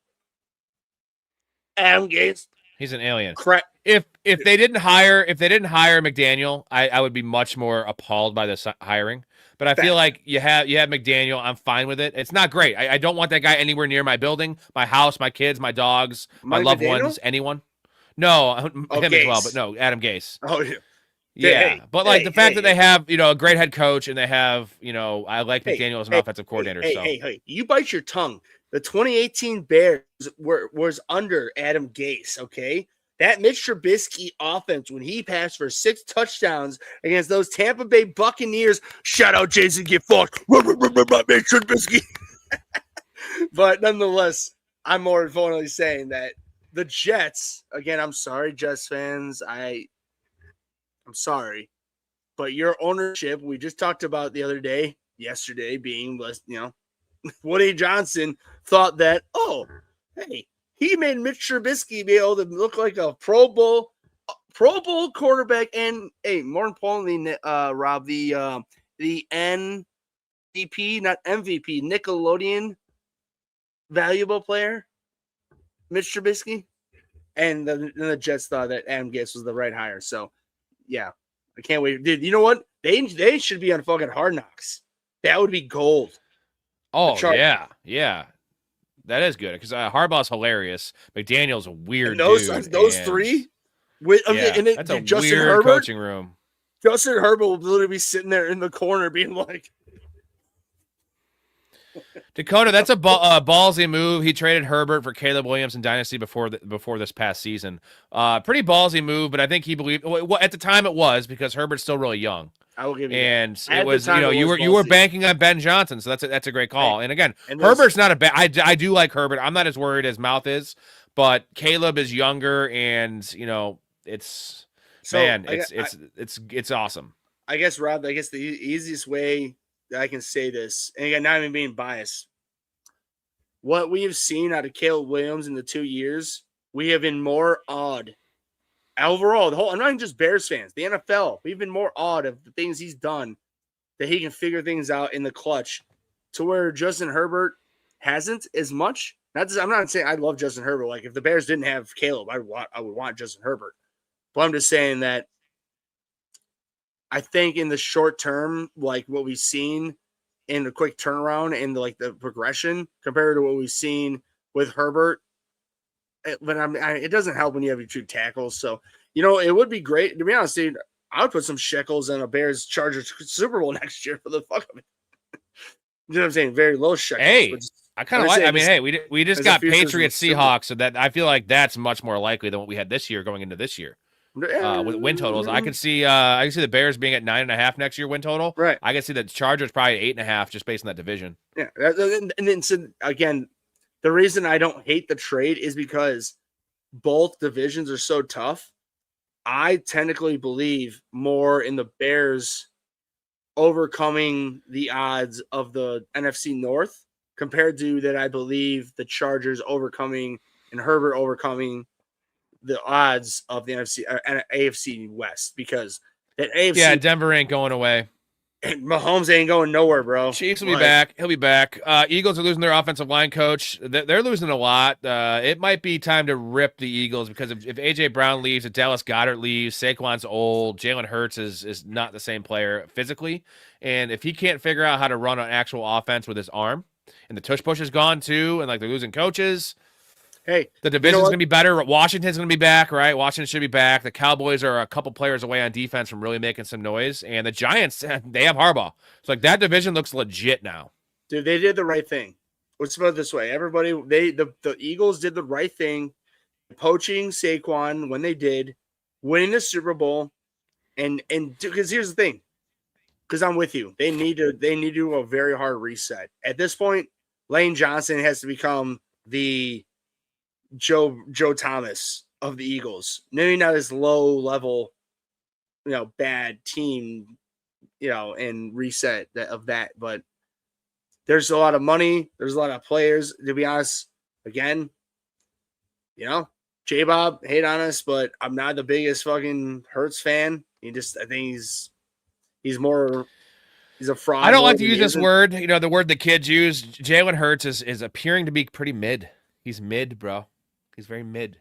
Adam Gase. He's an alien. Crap. If they didn't hire McDaniel, I would be much more appalled by this hiring. But I feel like you have McDaniel. I'm fine with it. It's not great. I don't want that guy anywhere near my building, my house, my kids, my dogs, my loved ones, anyone. No, him as well. But no, Adam Gase. Oh yeah. Yeah, but the fact that they have a great head coach and they have I like McDaniel as an offensive coordinator. Hey, you bite your tongue. The 2018 Bears was under Adam Gase. Okay. That Mitch Trubisky offense, when he passed for 6 touchdowns against those Tampa Bay Buccaneers, shout out Jason, get fucked, Mitch Trubisky. But nonetheless, I'm more importantly saying that the Jets, again, I'm sorry, Jets fans, I'm sorry, but your ownership, we just talked about yesterday being, Woody Johnson thought that, hey, he made Mitch Trubisky be able to look like a Pro Bowl quarterback, and more importantly, Rob, the MVP, not MVP, Nickelodeon valuable player, Mitch Trubisky, and the Jets thought that Adam Gase was the right hire. So, yeah, I can't wait, dude. You know what? They should be on fucking Hard Knocks. That would be gold. Oh yeah. That is good because Harbaugh's hilarious. McDaniel's a weird dude. Those three, that's a Justin weird Herbert, coaching room. Justin Herbert will literally be sitting there in the corner being like, Dakota, that's a ballsy move. He traded Herbert for Caleb Williams in Dynasty before this past season. Pretty ballsy move, but I think he believed. Well, at the time it was because Herbert's still really young. I will give you and that. It was you were banking on Ben Johnson, so that's a great call. And again, Herbert's not a bad. I do like Herbert. I'm not as worried as Mouth is, but Caleb is younger, and it's awesome. I guess, Rob. I guess the easiest way that I can say this, and again, not even being biased, what we have seen out of Caleb Williams in the 2 years, we have been more awed. Overall, I'm not even just Bears fans, the NFL, we've been more awed of the things he's done, that he can figure things out in the clutch, to where Justin Herbert hasn't as much. I'm not saying I love Justin Herbert. Like, if the Bears didn't have Caleb, I would want Justin Herbert. But I'm just saying that I think in the short term, like what we've seen in the quick turnaround and the progression compared to what we've seen with Herbert, but it doesn't help when you have your 2 tackles. So, it would be great. To be honest, dude, I would put some shekels in a Bears Chargers Super Bowl next year for the fuck of it. You know what I'm saying? Very low shekels. Hey, I kind of like. I mean, hey, we just got Patriots Seahawks, so that I feel like that's much more likely than what we had this year going into this year. With win totals, I can see the Bears being at 9.5 next year win total. Right. I can see the Chargers probably 8.5 just based on that division. Yeah, and then again, the reason I don't hate the trade is because both divisions are so tough. I technically believe more in the Bears overcoming the odds of the NFC North compared to that I believe the Chargers overcoming and Herbert overcoming the odds of the NFC and AFC West, because that AFC. Yeah, Denver ain't going away. And Mahomes ain't going nowhere, bro. Chiefs will be back. He'll be back. Eagles are losing their offensive line coach. They're losing a lot. It might be time to rip the Eagles because if A.J. Brown leaves, if Dallas Goedert leaves, Saquon's old, Jalen Hurts is not the same player physically. And if he can't figure out how to run an actual offense with his arm, and the tush push is gone too, and like they're losing coaches, hey, the division's going to be better. Washington's going to be back, right? Washington should be back. The Cowboys are a couple players away on defense from really making some noise. And the Giants, they have Harbaugh. So, like, that division looks legit now. Dude, they did the right thing. Let's put it this way. Everybody, the Eagles did the right thing, poaching Saquon when they did, winning the Super Bowl. And because here's the thing, because I'm with you. They need to do a very hard reset. At this point, Lane Johnson has to become the Joe Thomas of the Eagles. Maybe not as low level, bad team, and reset of that. But there's a lot of money. There's a lot of players. To be honest, again, J-Bob, hate on us, but I'm not the biggest fucking Hurts fan. I think he's a fraud. I don't like to use this word, the word the kids use. Jalen Hurts is appearing to be pretty mid. He's mid, bro. He's very mid.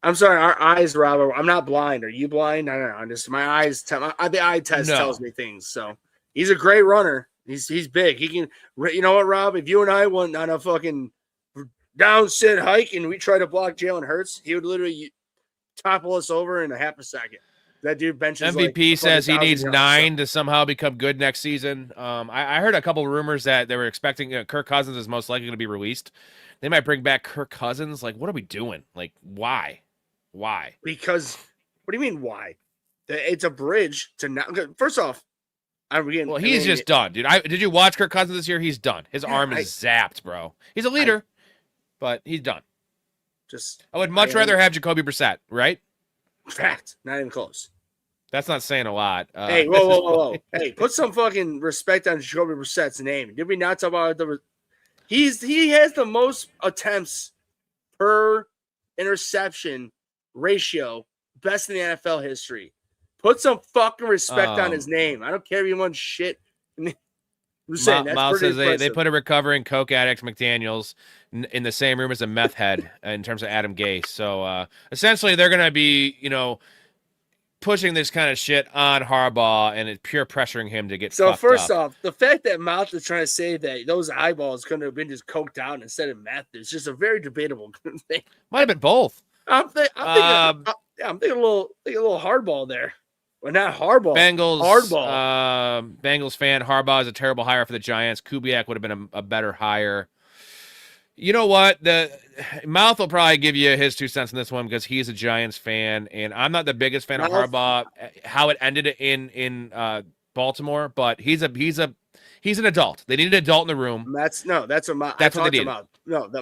I'm sorry, our eyes, Rob. I'm not blind. Are you blind? I don't know. I'm just my eyes. The eye test tells me things. So he's a great runner. He's big. He can. You know what, Rob? If you and I went on a fucking down sit hike and we tried to block Jalen Hurts, he would literally topple us over in a half a second. That dude benches. MVP says he needs 9 to somehow become good next season. I heard a couple of rumors that they were expecting Kirk Cousins is most likely going to be released. They might bring back Kirk Cousins. Like, what are we doing? Like, why? Why? Because, what do you mean, why? It's a bridge to now. First off, he's just done, dude. Did you watch Kirk Cousins this year? He's done. His arm is zapped, bro. He's a leader, but he's done. I would much rather have Jacoby Brissett, right? Fact. Not even close. That's not saying a lot. Hey, whoa. Hey, put some fucking respect on Jacoby Brissett's name. Did we not talk about he has the most attempts per interception ratio, best in the NFL history. Put some fucking respect on his name. I don't care if you want shit. I'm saying Miles says they put a recovering coke addict McDaniels in the same room as a meth head in terms of Adam Gase. So essentially, they're going to be, pushing this kind of shit on Harbaugh, and it's pure pressuring him to get. So first off, the fact that Mouth is trying to say that those eyeballs couldn't have been just coked out instead of meth is just a very debatable thing. Might have been both. I'm thinking a little hardball there. Well, not hardball. Hardball. Bengals fan. Harbaugh is a terrible hire for the Giants. Kubiak would have been a better hire. You know what? The Mouth will probably give you his 2 cents in this one because he's a Giants fan, and I'm not the biggest fan of Harbaugh. How it ended in Baltimore, but he's an adult. They need an adult in the room. That's what they need. No, the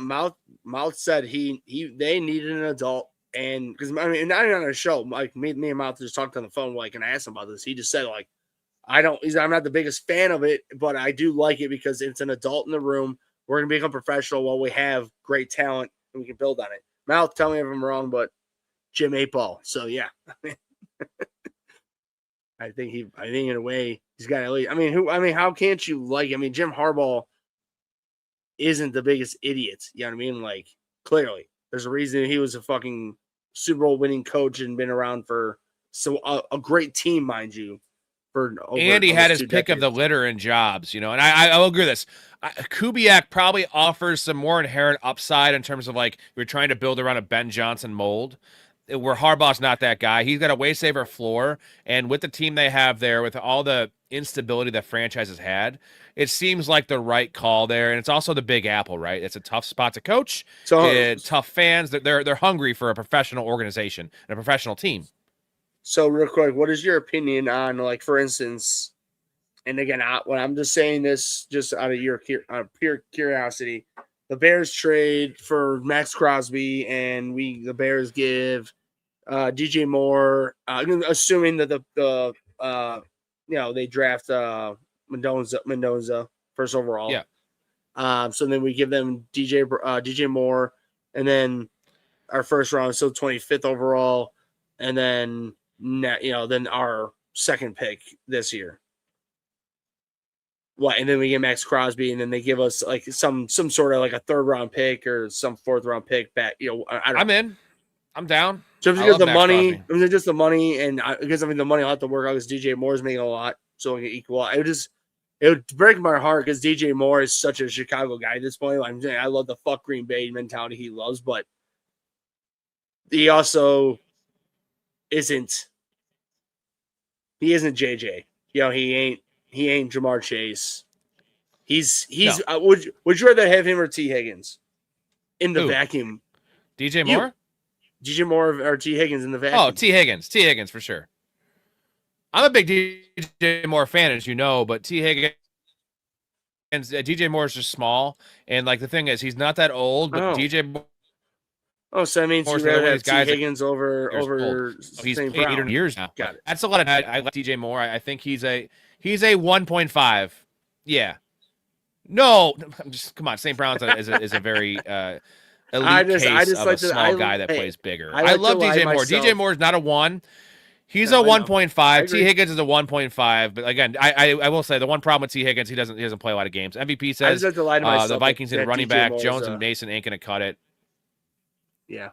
Mouth said they needed an adult, and because not even on a show, like me and Mouth just talked on the phone, and I asked him about this. He just said I'm not the biggest fan of it, but I do like it because it's an adult in the room. We're going to become professional while we have great talent and we can build on it. Mouth, tell me if I'm wrong, but Jim 8-Ball. So, yeah. I think in a way he's got at least. How can't you Jim Harbaugh isn't the biggest idiot. You know what I mean? Clearly. There's a reason he was a fucking Super Bowl winning coach and been around for a great team, mind you. And he had his pick of the litter in jobs, and I will agree with this. Kubiak probably offers some more inherent upside in terms of you're trying to build around a Ben Johnson mold, where Harbaugh's not that guy. He's got a way safer floor, and with the team they have there, with all the instability that franchise has had, it seems like the right call there. And it's also the Big Apple, right? It's a tough spot to coach. Tough fans. They're hungry for a professional organization and a professional team. So real quick, what is your opinion on, for instance, and again, when I'm just saying this just out of pure curiosity, the Bears trade for Max Crosby, and the Bears give DJ Moore, assuming that they draft Mendoza first overall. Yeah. So then we give them DJ Moore, and then our first round, so 25th overall, and then. Then our second pick this year. and then we get Max Crosby, and then they give us like some sort of like a 3rd round pick or some 4th round pick back. I don't know. I'm in. I'm down. So because the money, just the money, and because the money I'll have to work out because DJ Moore's making a lot, so we can equal. It would break my heart because DJ Moore is such a Chicago guy at this point. I love the fuck Green Bay mentality he loves, but he also isn't. He isn't JJ. He ain't Jamar Chase. He's. No. Would you rather have him or T Higgins in the vacuum? DJ Moore. DJ Moore or T Higgins in the vacuum? Oh, T Higgins for sure. I'm a big DJ Moore fan, as you know, but T Higgins, DJ Moore is just small, and like the thing is, he's not that old, but DJ. Oh, so that means you rather have T Higgins over he's St. 8 Brown. years now. Got it. That's a lot of. I like DJ Moore. I think he's a 1.5. Yeah. No, come on. St. Brown's is a very. Elite case of a small guy that plays bigger. I love DJ Moore. DJ Moore's not a 1. He's a 1.5. T Higgins is a 1.5. But again, I will say the one problem with T Higgins, he doesn't play a lot of games. MVP says the Vikings need a running back. Jones and Mason ain't gonna cut it. Yeah,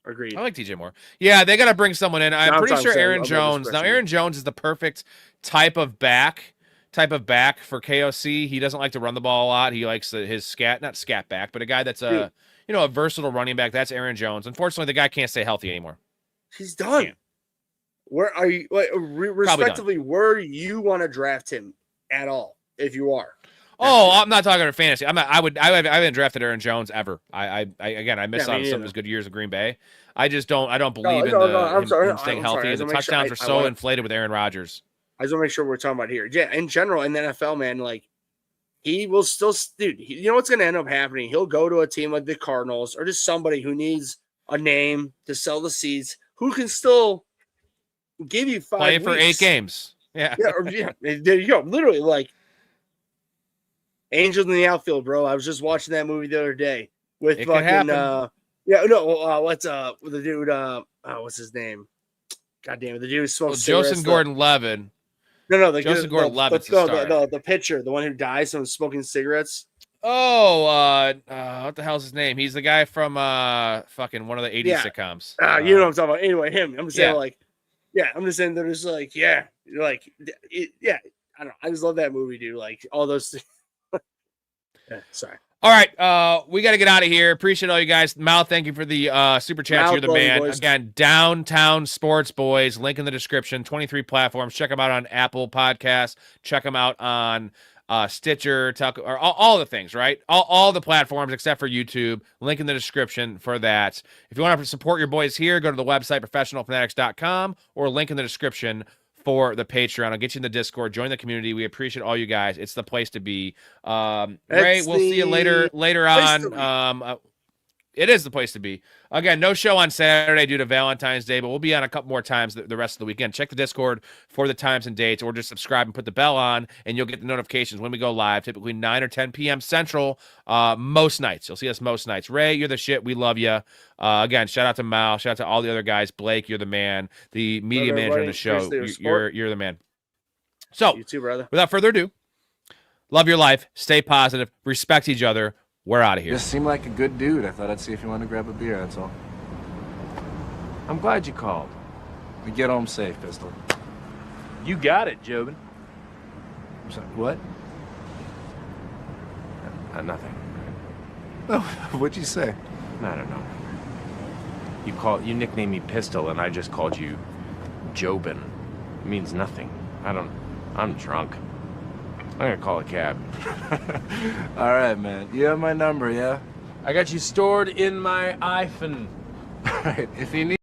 agreed. I like DJ Moore. Yeah, they got to bring someone in. I'm pretty sure Aaron Jones. Now Aaron Jones is the perfect type of back for KOC. He doesn't like to run the ball a lot. He likes his not scat back, but a guy that's a versatile running back. That's Aaron Jones. Unfortunately, the guy can't stay healthy anymore. He's done. Where are you? Respectively, where you want to draft him at all? If you are. Oh, I'm not talking about fantasy. I haven't drafted Aaron Jones ever. I missed out on some of his good years of Green Bay. I just don't. I don't believe in him staying healthy. The touchdowns are so inflated with Aaron Rodgers. I just want to make sure we're talking about here. Yeah, in general, in the NFL, man, like. He will still, dude. You know what's going to end up happening? He'll go to a team like the Cardinals or just somebody who needs a name to sell the seats, who can still give you 5 play weeks. For 8 games. Yeah, there you go. Literally, like Angels in the Outfield, bro. I was just watching that movie the other day with it fucking. What's the dude? What's his name? God damn it, the dude who smokes cigarettes. Joseph Gordon-Levitt. No, Joseph Gordon-Levitt's the pitcher, the one who dies from smoking cigarettes. Oh, what the hell's his name? He's the guy from fucking one of the 80s sitcoms. You know what I'm talking about. Anyway, him. I'm just saying, I'm just saying they're just like, I don't know. I just love that movie, dude. Like all those things. Sorry. All right, we got to get out of here. Appreciate all you guys. Mal, thank you for the super chat. You're the man. Boys. Again, Downtown Sports Boys. Link in the description. 23 platforms. Check them out on Apple Podcasts. Check them out on Stitcher, or all the things, right? All the platforms except for YouTube. Link in the description for that. If you want to support your boys here, go to the website, professionalfanatics.com, or link in the description for the Patreon. I'll get you in the Discord. Join the community. We appreciate all you guys. It's the place to be. Ray, we'll see you later on. It is the place to be. Again, no show on Saturday due to Valentine's Day, but we'll be on a couple more times the rest of the weekend. Check the Discord for the times and dates, or just subscribe and put the bell on, and you'll get the notifications when we go live, typically 9 or 10 p.m. Central, most nights. You'll see us most nights. Ray, you're the shit. We love you. Again, shout out to Mal. Shout out to all the other guys. Blake, you're the man. The media manager of the show. You're the man. So, you too, brother. Without further ado, love your life. Stay positive. Respect each other. We're out of here. Just seemed like a good dude. I thought I'd see if you wanted to grab a beer, that's all. I'm glad you called. We get home safe, Pistol. You got it, Jobin. I'm sorry, what? Nothing. Oh, what'd you say? I don't know. You nicknamed me Pistol, and I just called you Jobin. It means nothing. I'm drunk. I'm gonna call a cab. All right, man. You have my number, yeah? I got you stored in my iPhone. All right, if you need